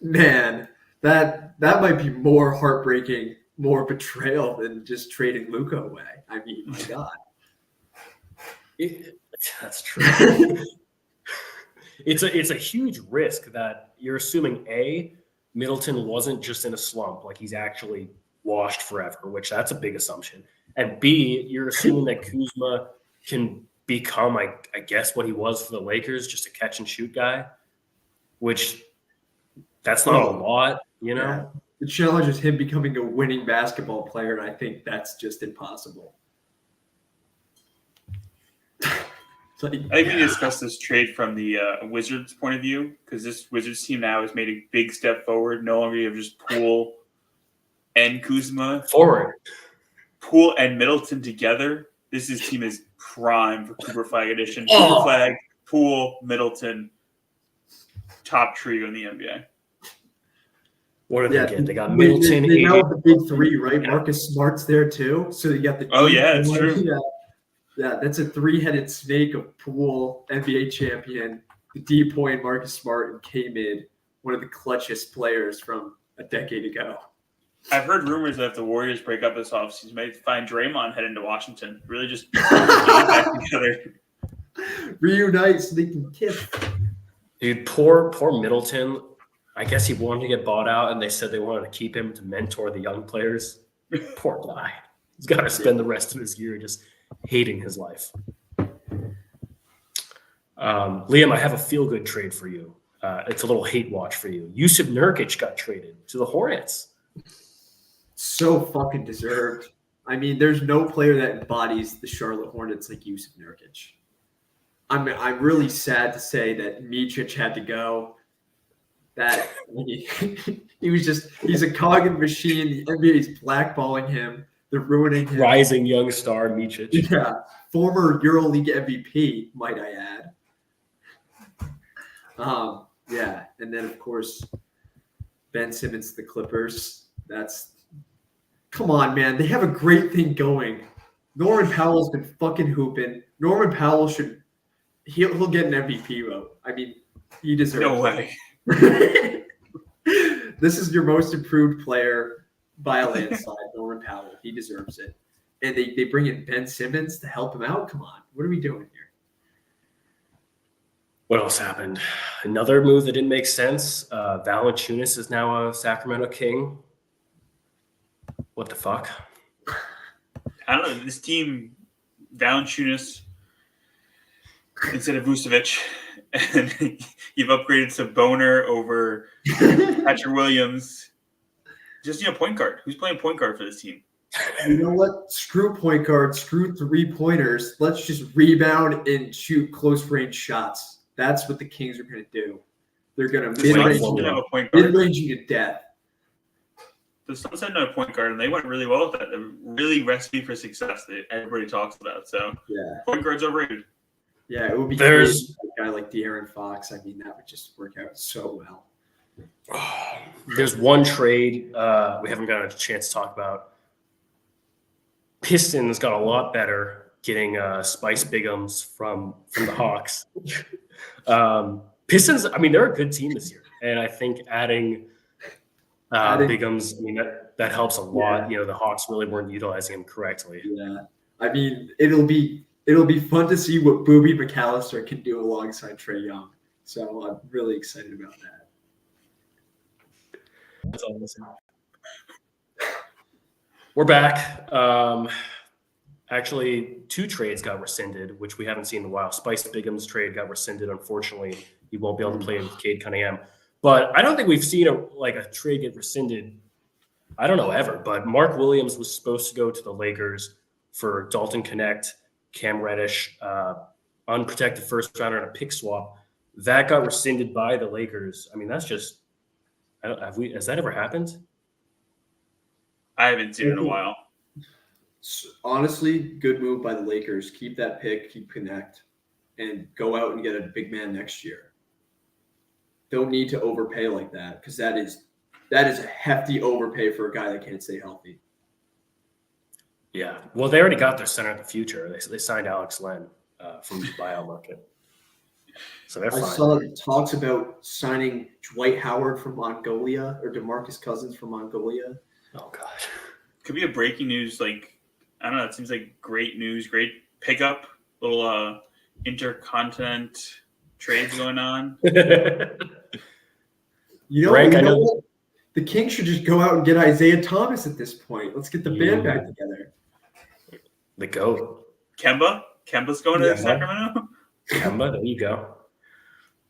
man, that might be more heartbreaking, more betrayal than just trading Luka away. I mean, my God. That's true. It's a huge risk that you're assuming Middleton wasn't just in a slump, like he's actually washed forever, which that's a big assumption. And B, you're assuming that Kuzma can become, I guess, what he was for the Lakers, just a catch and shoot guy, which that's not a lot, you know? Yeah. The challenge is him becoming a winning basketball player, and I think that's just impossible. I think we discussed this trade from the Wizards' point of view because this Wizards team now has made a big step forward. No longer you have just Poole and Kuzma. Poole and Middleton together. This team is prime for Cooper Flag edition. Cooper Flag, Poole, Middleton, top trio in the NBA. What did they get? They got Middleton. They now have the big three, right? Yeah. Marcus Smart's there too. So you got the it's true. Yeah, that's a three-headed snake of Poole, NBA champion, the D point, Marcus Smart, and K-Mid, one of the clutchest players from a decade ago. I've heard rumors that if the Warriors break up this offseason, might find Draymond heading to Washington. Really just get back together. Reunite so they can kiss. Dude, poor Middleton. I guess he wanted to get bought out, and they said they wanted to keep him to mentor the young players. Poor guy. He's got to spend the rest of his year just hating his life. Liam, I have a feel-good trade for you. It's a little hate watch for you. Jusuf Nurkic got traded to the Hornets. So fucking deserved. I mean, there's no player that embodies the Charlotte Hornets like Jusuf Nurkic. I'm really sad to say that Micic had to go. That he's a cog in the machine. The NBA is blackballing him. They're ruining him. Rising young star Micic. Yeah. Former EuroLeague MVP, might I add. Yeah. And then, of course, Ben Simmons, the Clippers. Come on, man. They have a great thing going. Norman Powell's been fucking hooping. Norman Powell he'll get an MVP vote. I mean, he deserves it. No way. This is your most improved player by a landslide, Norman Powell. He deserves it. And they bring in Ben Simmons to help him out? Come on. What are we doing here? What else happened? Another move that didn't make sense. Valanciunas is now a Sacramento King. What the fuck? I don't know. This team, Valanciunas instead of Vucevic, and you've upgraded to Boner over Patrick Williams. Just point guard. Who's playing point guard for this team? You know what? Screw point guard. Screw 3-pointers. Let's just rebound and shoot close range shots. That's what the Kings are going to do. They're going to mid-range you to death. The Suns had no point guard, and they went really well with that. They're really recipe for success that everybody talks about. So, yeah, point guard's overrated. Yeah, it would be great if a guy like De'Aaron Fox. I mean, that would just work out so well. There's one trade we haven't got a chance to talk about. Pistons got a lot better getting Spice Bigums from the Hawks. Pistons, I mean, they're a good team this year, and I think adding Bigums, I mean, that helps a lot. Yeah. The Hawks really weren't utilizing him correctly. Yeah, I mean, it'll be fun to see what Boobie McAllister can do alongside Trae Young. So I'm really excited about that. That's all I'm saying. We're back. Actually, 2 trades got rescinded, which we haven't seen in a while. Spice Bigums trade got rescinded. Unfortunately, he won't be able to play with Cade Cunningham. But I don't think we've seen a trade get rescinded. I don't know ever. But Mark Williams was supposed to go to the Lakers for Dalton Connect, Cam Reddish, unprotected first rounder, and a pick swap. That got rescinded by the Lakers. I mean, that's just. Has that ever happened? I haven't seen it in a while. Honestly, good move by the Lakers. Keep that pick, keep Connect, and go out and get a big man next year. Don't need to overpay like that because that is a hefty overpay for a guy that can't stay healthy. Yeah. Well, they already got their center of the future. They signed Alex Len from the buyout market. So they're fine. I saw talks about signing Dwight Howard from Mongolia or DeMarcus Cousins from Mongolia. Oh, God. Could be a breaking news, I don't know, it seems like great news, great pickup, little intercontinent trades going on. Frank, I know what? The Kings should just go out and get Isaiah Thomas at this point. Let's get the band back together. The GOAT. Kemba's going to Sacramento? Kemba, there you go.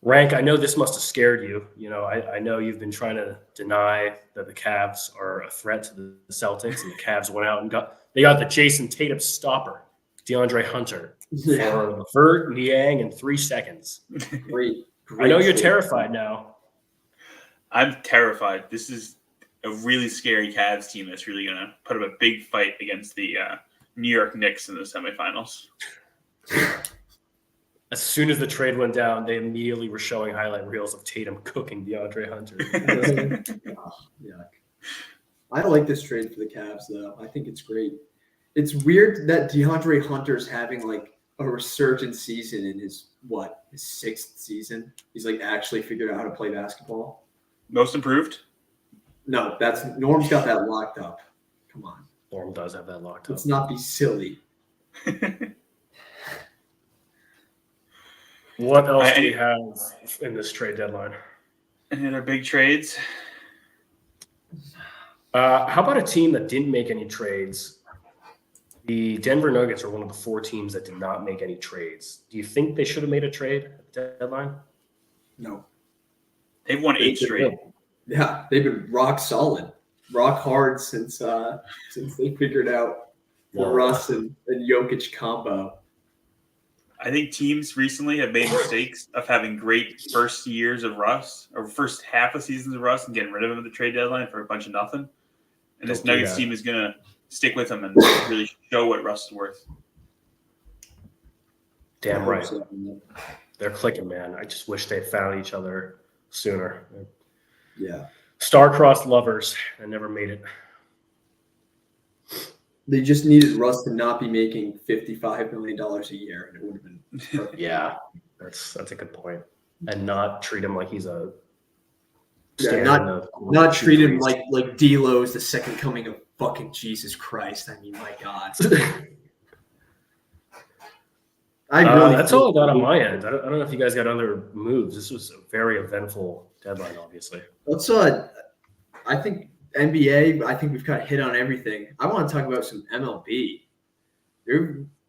Rank, I know this must have scared you. I know you've been trying to deny that the Cavs are a threat to the Celtics, and the Cavs went out and got the Jason Tatum stopper, DeAndre Hunter, for Vert Niang in 3 seconds. Great. I know you're terrified now. I'm terrified. This is a really scary Cavs team that's really going to put up a big fight against the New York Knicks in the semifinals. As soon as the trade went down, they immediately were showing highlight reels of Tatum cooking DeAndre Hunter. Yuck. I like this trade for the Cavs, though. I think it's great. It's weird that DeAndre Hunter's having a resurgent season in his 6th season. He's actually figured out how to play basketball. Most improved? No, Norm's got that locked up. Come on. Norm does have that locked up. Let's not be silly. What else do we have in this trade deadline? Any other big trades? How about a team that didn't make any trades? The Denver Nuggets are one of the 4 teams that did not make any trades. Do you think they should have made a trade at the deadline? No. They've won 8 straight. Yeah, they've been rock solid, rock hard since they figured out the Russ and Jokic combo. I think teams recently have made mistakes of having great first years of Russ or first half of seasons of Russ and getting rid of him at the trade deadline for a bunch of nothing. And this Nuggets team is going to stick with him and really show what Russ is worth. Damn right. They're clicking, man. I just wish they found each other sooner. Yeah. Star-crossed lovers and never made it. They just needed Russ to not be making $55 million a year, and it would have been perfect. Yeah, that's a good point. And not treat him like he's a not treat him like D'Lo is the second coming of fucking Jesus Christ. I mean, my God. That's all I got on my end. I don't know if you guys got other moves. This was a very eventful deadline, obviously. Let's I think NBA, I think we've kind of hit on everything. I want to talk about some MLB.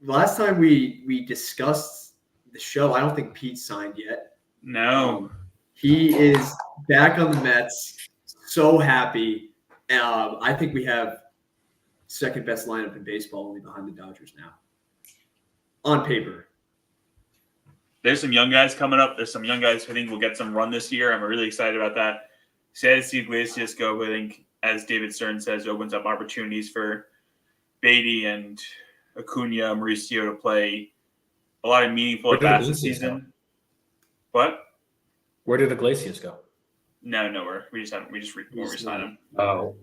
Last time we discussed the show, I don't think Pete signed yet. No. He is back on the Mets. So happy. I think we have second best lineup in baseball, only behind the Dodgers now. On paper. There's some young guys coming up. There's some young guys who I think will get some run this year. I'm really excited about that. Sad to see Iglesias go, but I think, as David Stern says, opens up opportunities for Beatty and Acuna, Mauricio to play a lot of meaningful at-bats this season. What? Where did Iglesias go? No, nowhere. We just won't resign him. Oh.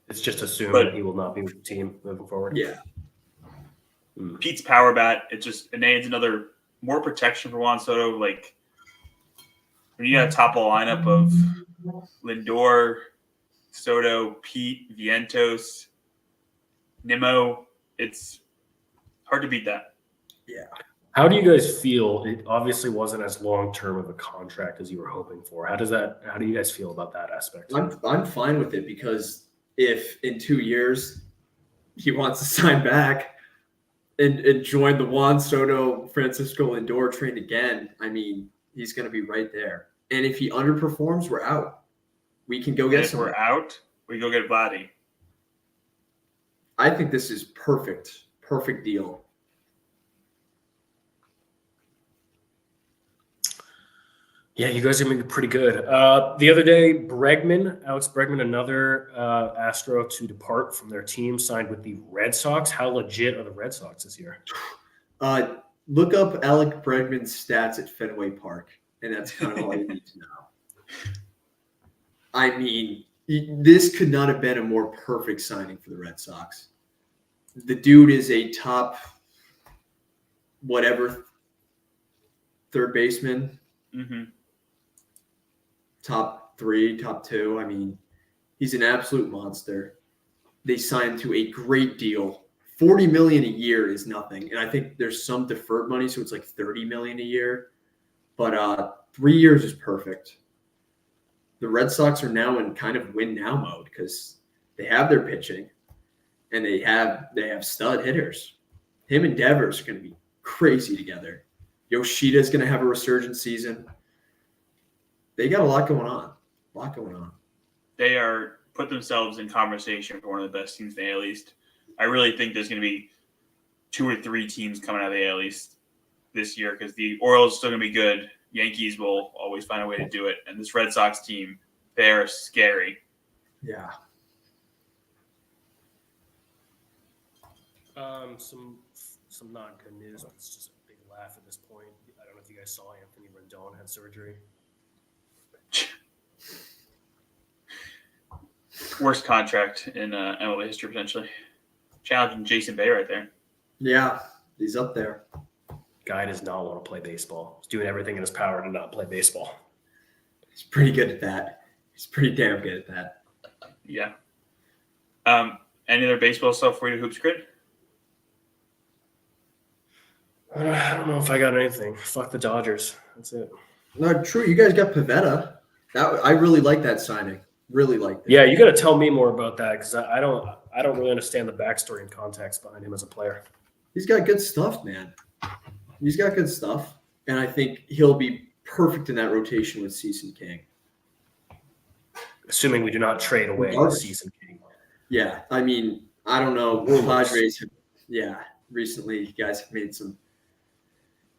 It's just assumed But- that he will not be with the team moving forward. Yeah. Pete's power bat, it adds another more protection for Juan Soto. Like when you got a top of the lineup of Lindor, Soto, Pete, Vientos, Nimmo, it's hard to beat that. Yeah. How do you guys feel? It obviously wasn't as long-term of a contract as you were hoping for. How do you guys feel about that aspect? I'm fine with it because if in 2 years he wants to sign back and join the Juan Soto, Francisco Lindor train again, I mean, he's going to be right there. And if he underperforms, we're out. We can go get If we're out, we go get Vladdy. I think this is perfect deal. Yeah, you guys are going to be pretty good. The other day, Alex Bregman, another Astro to depart from their team, signed with the Red Sox. How legit are the Red Sox this year? Look up Alec Bregman's stats at Fenway Park, and that's kind of all you need to know. I mean, this could not have been a more perfect signing for the Red Sox. The dude is a top, third baseman. Mm-hmm. Top 3, top 2. I mean, he's an absolute monster. They signed to a great deal. $40 million a year is nothing, and I think there's some deferred money, so it's like $30 million a year. But 3 years is perfect. The Red Sox are now in kind of win now mode because they have their pitching, and they have stud hitters. Him and Devers are going to be crazy together. Yoshida's going to have a resurgent season. They got a lot going on. They are put themselves in conversation for one of the best teams in the AL East. I really think there's going to be 2 or 3 teams coming out of the AL East this year because the Orioles are still going to be good. Yankees will always find a way to do it. And this Red Sox team, they are scary. Yeah. Some not good news. It's just a big laugh at this point. I don't know if you guys saw Anthony Rendon had surgery. Worst contract in MLB history potentially. Challenging Jason Bay right there. Yeah, he's up there. Guy does not want to play baseball. He's doing everything in his power to not play baseball. He's pretty good at that. He's pretty damn good at that. Yeah. Any other baseball stuff for you to Hoops Grid? I don't know if I got anything. Fuck the Dodgers. That's it. No, true. You guys got Pivetta. I really like that signing. Really like that. Yeah, you got to tell me more about that because I don't really understand the backstory and context behind him as a player. He's got good stuff, man. He's got good stuff, and I think he'll be perfect in that rotation with Cease and King. Assuming we do not trade away the season king. Yeah, I mean, I don't know. Padres, recently you guys have made some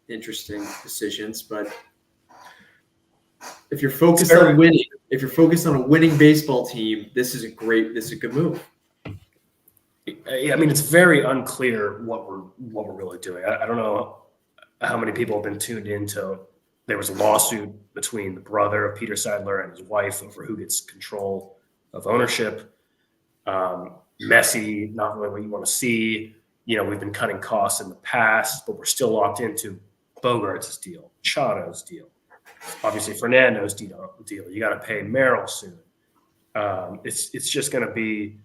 interesting decisions, but if you're focused on winning, if you're focused on a winning baseball team, this is a good move. I mean, it's very unclear what we're really doing. I don't know how many people have been tuned into. There was a lawsuit between the brother of Peter Seidler and his wife over who gets control of ownership. Messy, not really what you want to see. You know, we've been cutting costs in the past, but we're still locked into Bogarts' deal, Machado's deal, obviously Fernando's deal. You got to pay Merrill soon. It's just going to be.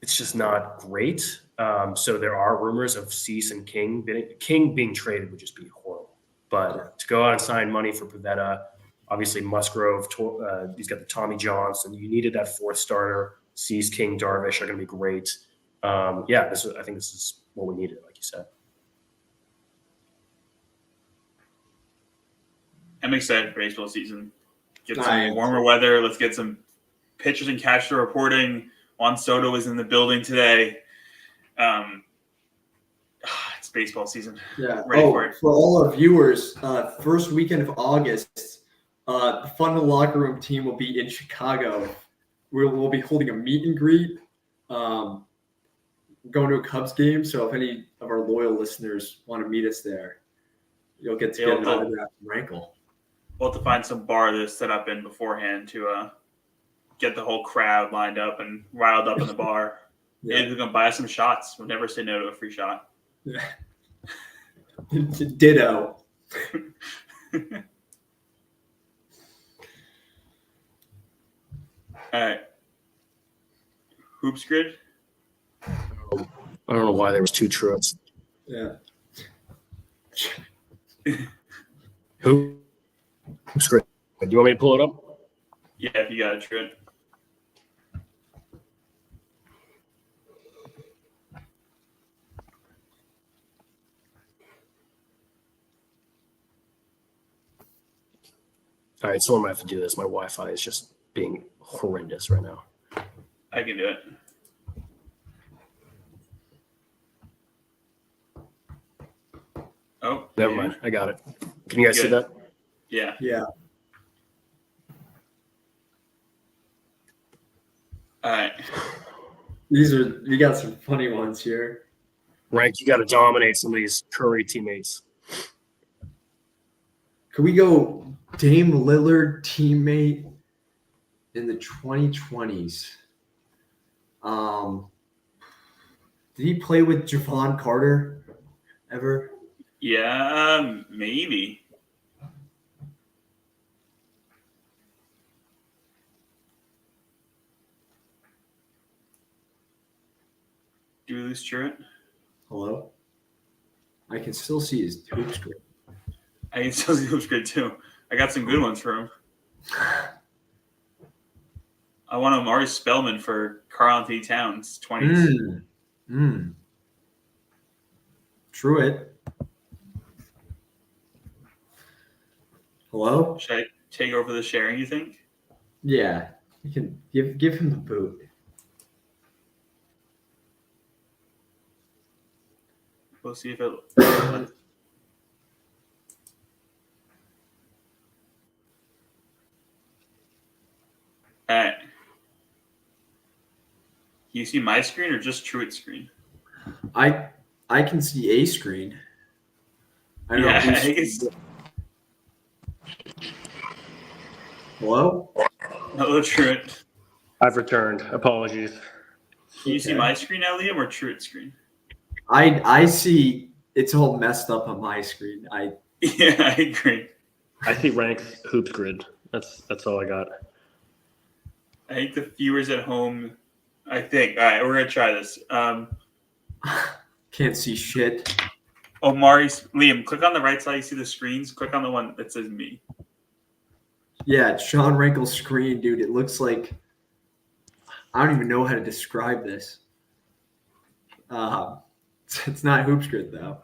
It's just not great. So there are rumors of Cease and King. King being traded would just be horrible. But to go out and sign money for Pivetta, obviously Musgrove, he's got the Tommy John. So you needed that fourth starter. Cease, King, Darvish are going to be great. I think this is what we needed, like you said. I'm excited for baseball season. Get some warmer weather. Let's get some pitchers and catcher reporting. Juan Soto is in the building today. It's baseball season. Yeah. Ready for it. For all our viewers, first weekend of August, the Fun in the Locker Room team will be in Chicago. We'll be holding a meet and greet, going to a Cubs game. So if any of our loyal listeners want to meet us there, you'll get to get an autograph from Rankle. We'll have to find some bar to set up in beforehand to get the whole crowd lined up and riled up in the bar. Yeah. Maybe we're going to buy us some shots. We'll never say no to a free shot. Yeah. Ditto. All right. Hoops grid. I don't know why there was two truths. Yeah. Hoops grid. Do you want me to pull it up? Yeah, if you got it, Trent. All right, someone might have to do this. My Wi-Fi is just being horrendous right now. I can do it. Oh, Never mind. I got it. Can you guys see that? Yeah. Yeah. All right. We got some funny ones here. Rank, you got to dominate some of these Curry teammates. Could we go Dame Lillard teammate in the 2020s? Did he play with Javon Carter ever? Yeah, maybe. Do we lose Truett? Hello? I can still see his hoop screen. I can still see Hoops grid too. I got some good ones for him. I want Amari Spellman for Karl-Anthony Towns, 20s. Truett. Hello? Should I take over the sharing, you think? Yeah. You can give him the boot. We'll see if it. All right. Can you see my screen or just Truett's screen? I can see a screen. I don't know. I think it's. Hello? Hello, Truett. I've returned. Apologies. Can you see my screen now, Liam, or Truett's screen? I see it's all messed up on my screen. Yeah, I agree. I see Rank's hoops grid. That's all I got. I think the viewers at home. All right, we're gonna try this. Can't see shit. Liam, click on the right side. You see the screens. Click on the one that says me. Yeah, it's Sean Rankle's screen, dude. It looks like I don't even know how to describe this. It's not Hoops Grid though.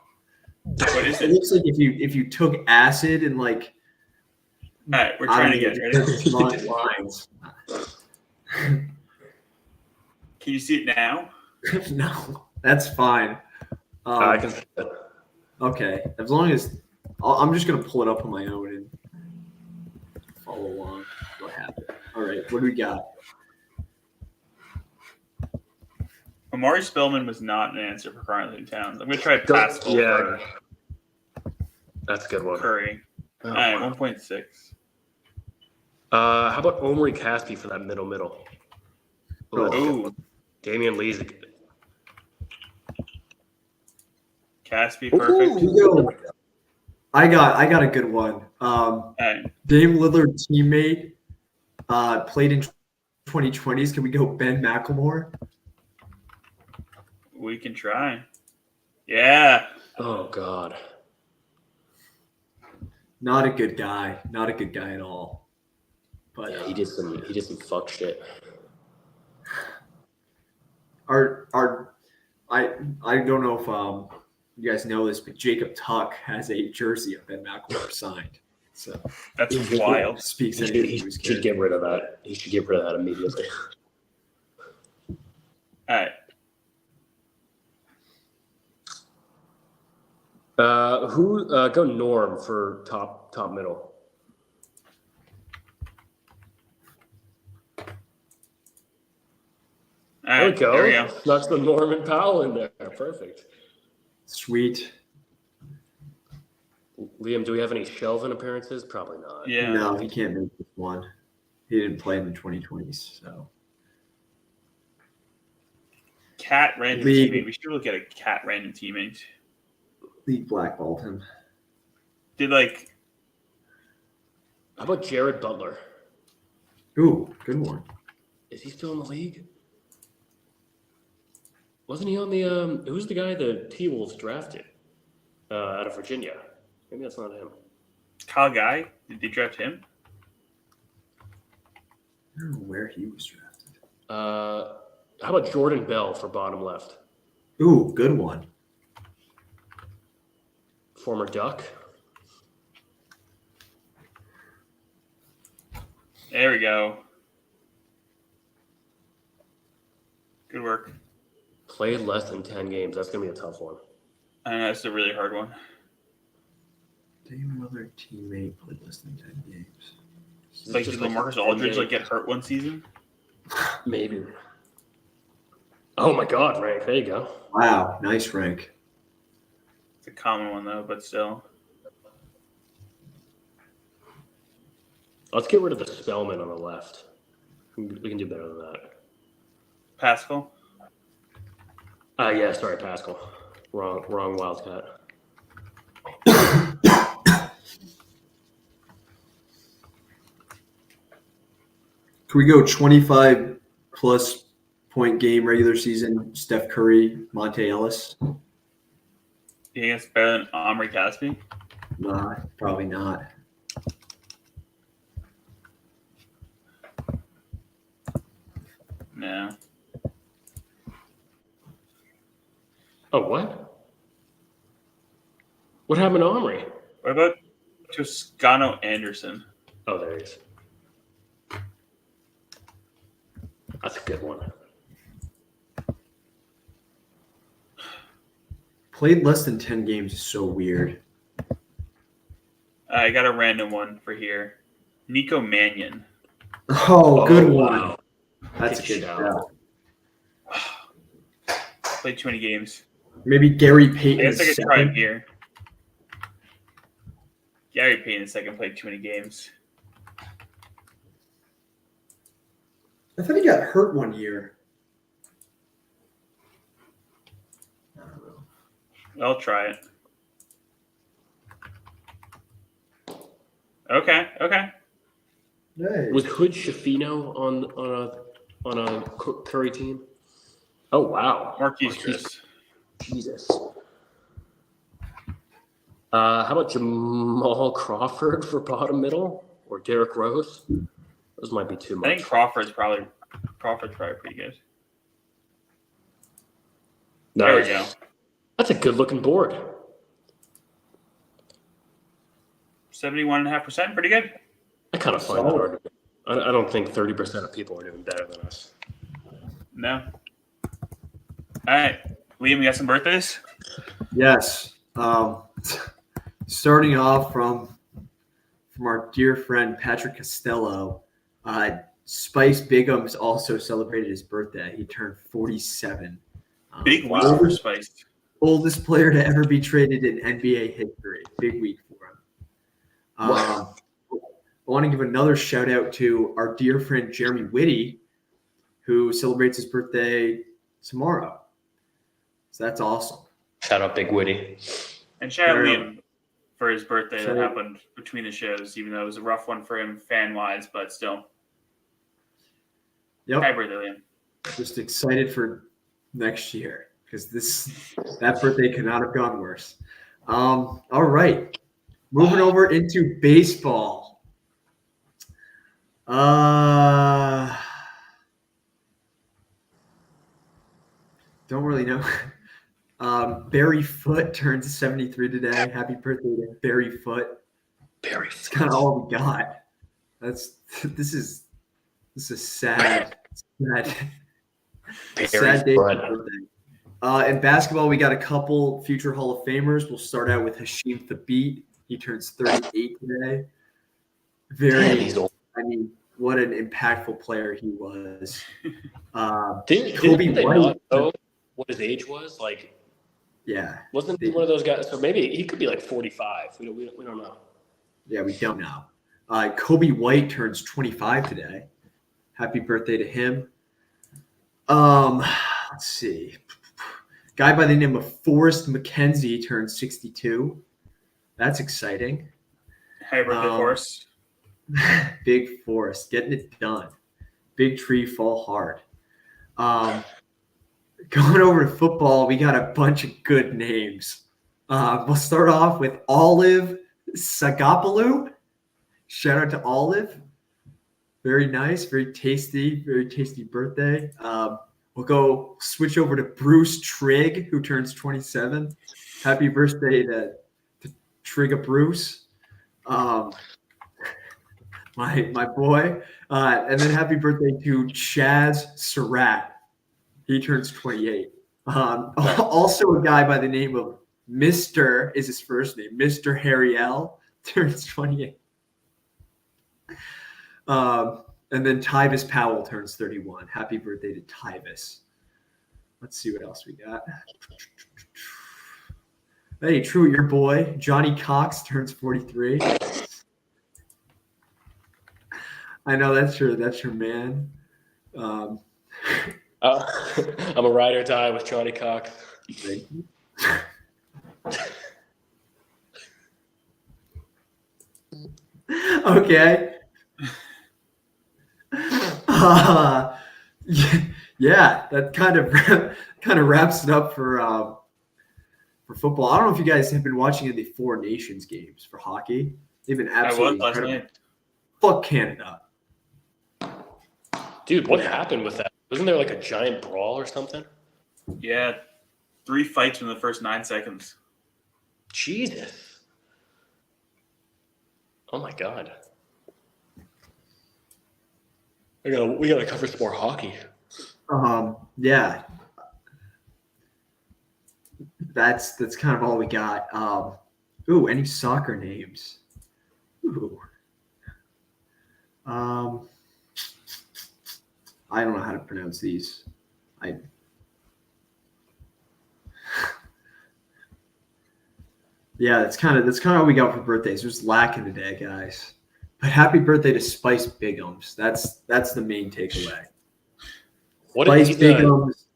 What is It it? looks like if you took acid and like. All right, we're trying to get ready. lines. Can you see it now? No, that's fine. I can see it. Okay, as long as I'm just gonna pull it up on my own and follow along. What happened? All right, what do we got? Amari Spellman was not an answer for Karl-Anthony Towns. I'm gonna try Pascal for That's a good one. Curry. Oh, All right, wow. 1.6. How about Omri Caspi for that middle? Oh, Damian Lee's. Caspi, perfect. Yo, I got a good one. All right. Dame Lillard teammate played in 2020s. Can we go Ben McLemore? We can try. Yeah. Oh God. Not a good guy. Not a good guy at all. But Yeah, he did some fuck shit. our I don't know if you guys know this, but Jacob Tuck has a jersey of Ben McElroy signed. So That's wild. speaks He anything should, to his he should character. get rid of that. He should get rid of that immediately. All right. Go Norm for top middle. All There right. we go. There we go. Snuck the Norman Powell in there. Perfect. Sweet. Liam, do we have any Shelvin appearances? Probably not. Yeah. No, he can't make this one. He didn't play in the 2020s. So Cat random League. teammate. We should look at a cat random teammate. League blackballed him. How about Jared Butler? Ooh, good one. Is he still in the league? Wasn't he on the who's the guy the T-Wolves drafted out of Virginia? Maybe that's not him. Kyle Guy? Did they draft him? I don't know where he was drafted. How about Jordan Bell for bottom left? Ooh, good one. Former Duck. There we go. Good work. Played less than 10 games. That's going to be a tough one. I know that's a really hard one. Name another teammate played less than 10 games. Did LaMarcus Aldridge get hurt one season? Maybe. Oh my God, Rank. There you go. Wow, nice rank. It's a common one though, but still. Let's get rid of the Spellman on the left. We can do better than that. Pascal? Yeah, sorry, Pascal. Wrong Wildcat. Can we go 25 plus point game regular season? Steph Curry, Monte Ellis? You think it's better than Omri Caspi? Nah, probably not. No. Oh, what? What happened to Omri? What about Toscano Anderson? Oh, there he is. That's a good one. Played less than 10 games is so weird. I got a random one for here. Nico Mannion. Oh, good one. Wow. That's a Good good shout. shout. Played too many games. Maybe Gary I Payton. guess I could try him second. here. Gary Payton second played too many games. I thought he got hurt one year. I don't know. I'll try it. Okay. Hey. Was Hood Shafino on a Curry team? Oh wow, Marquise Chris. Jesus. How about Jamal Crawford for bottom middle or Derrick Rose? Those might be too I much. think Crawford's probably pretty good. There we go. That's a good looking board. 71.5%, pretty good. I kind of find that hard to do. I don't think 30% of people are doing better than us. No. All right, Liam, you got some birthdays? Yes. Starting off from our dear friend Patrick Costello, Spice Bigums also celebrated his birthday. He turned 47. Big week for Spice. Oldest player to ever be traded in NBA history. Big week for him. Wow. I want to give another shout out to our dear friend Jeremy Whitty, who celebrates his birthday tomorrow. So that's awesome. Shout out Big Witty. And shout out Fair Liam for his birthday that Shout out. happened between the shows, even though it was a rough one for him fan-wise, but still. Yep. Happy birthday, Liam. Just excited for next year because that birthday could not have gone worse. All right. Moving over into baseball. Don't really know. Barry Foote turns 73 today. Happy birthday to Barry Foote. It's kind of all we got. This is sad sad day for birthday. In basketball, we got a couple future Hall of Famers. We'll start out with Hasheem Thabeet. He turns 38 today. What an impactful player he was. Didn't they not know what his age was? Like, yeah, wasn't he one of those guys? So maybe he could be like 45. We don't know. Yeah, we don't know. Kobe White turns 25 today. Happy birthday to him. Let's see. Guy by the name of Forrest McKenzie turns 62. That's exciting. Happy birthday, Forrest. Big Forrest, getting it done. Big tree, fall hard. Going over to football, we got a bunch of good names. We'll start off with Olive Sagapoulou. Shout out to Olive. Very nice, very tasty birthday. We'll go switch over to Bruce Trigg, who turns 27. Happy birthday to Trigga Bruce. My boy. And then happy birthday to Chaz Surratt. He turns 28. Also a guy by the name of Mr. is his first name. Mr. Harry L. turns 28. And then Tyvis Powell turns 31. Happy birthday to Tyvis. Let's see what else we got. Hey, true, your boy, Johnny Cox turns 43. I know that's your man. I'm a ride or die with Johnny Cox. Thank you. Okay. Yeah, that kind of wraps it up for football. I don't know if you guys have been watching the Four Nations games for hockey. They've been absolutely incredible. Fuck Canada. Dude, what happened with that? Wasn't there like a giant brawl or something? Yeah, 3 fights in the first 9 seconds. Jesus. Oh my God. We gotta cover some more hockey. Yeah. That's kind of all we got. Any soccer names? I don't know how to pronounce these. Yeah, that's kind of all we got for birthdays. There's lacking today, guys. But happy birthday to Spice Bigums. That's the main takeaway. What Spice is Bigums,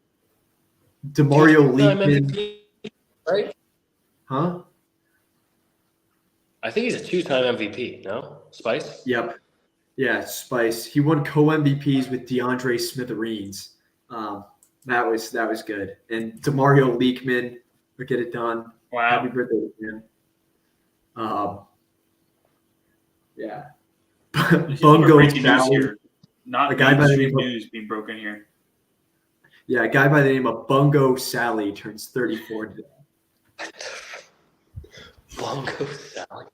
Demario Leakman, MVP, right? Huh? I think he's a 2-time MVP. No, Spice. Yep. Yeah, Spice. He won co-MVPs with DeAndre Smithereens. That was good. And Demario Leakman would get it done. Wow. Happy birthday to him. Yeah. Bungo Sally. Not a guy by the name of news being broken here. Yeah, a guy by the name of Bungo Sally turns 34 today. Bungo Sally.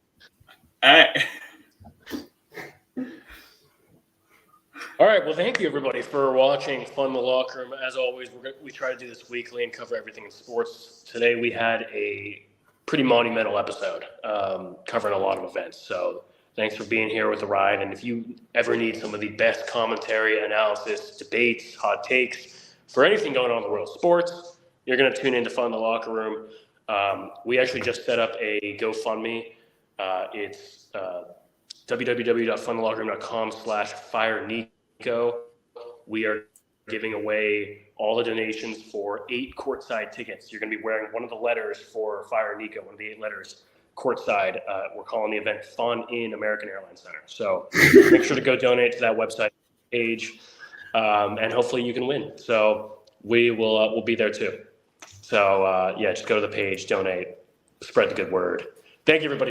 All right. Well, thank you everybody for watching Fun in the Locker Room. As always, we try to do this weekly and cover everything in sports. Today we had a pretty monumental episode covering a lot of events. So thanks for being here with the ride. And if you ever need some of the best commentary, analysis, debates, hot takes for anything going on in the world of sports, you're going to tune into Fun in the Locker Room. We actually just set up a GoFundMe. It's www.funthelockroom.com/FireNico. We are giving away all the donations for 8 courtside tickets. You're going to be wearing one of the letters for Fire Nico, one of the 8 letters courtside. We're calling the event Fun in American Airlines Center. So make sure to go donate to that website page, and hopefully you can win. So we'll be there too. So just go to the page, donate, spread the good word. Thank you, everybody.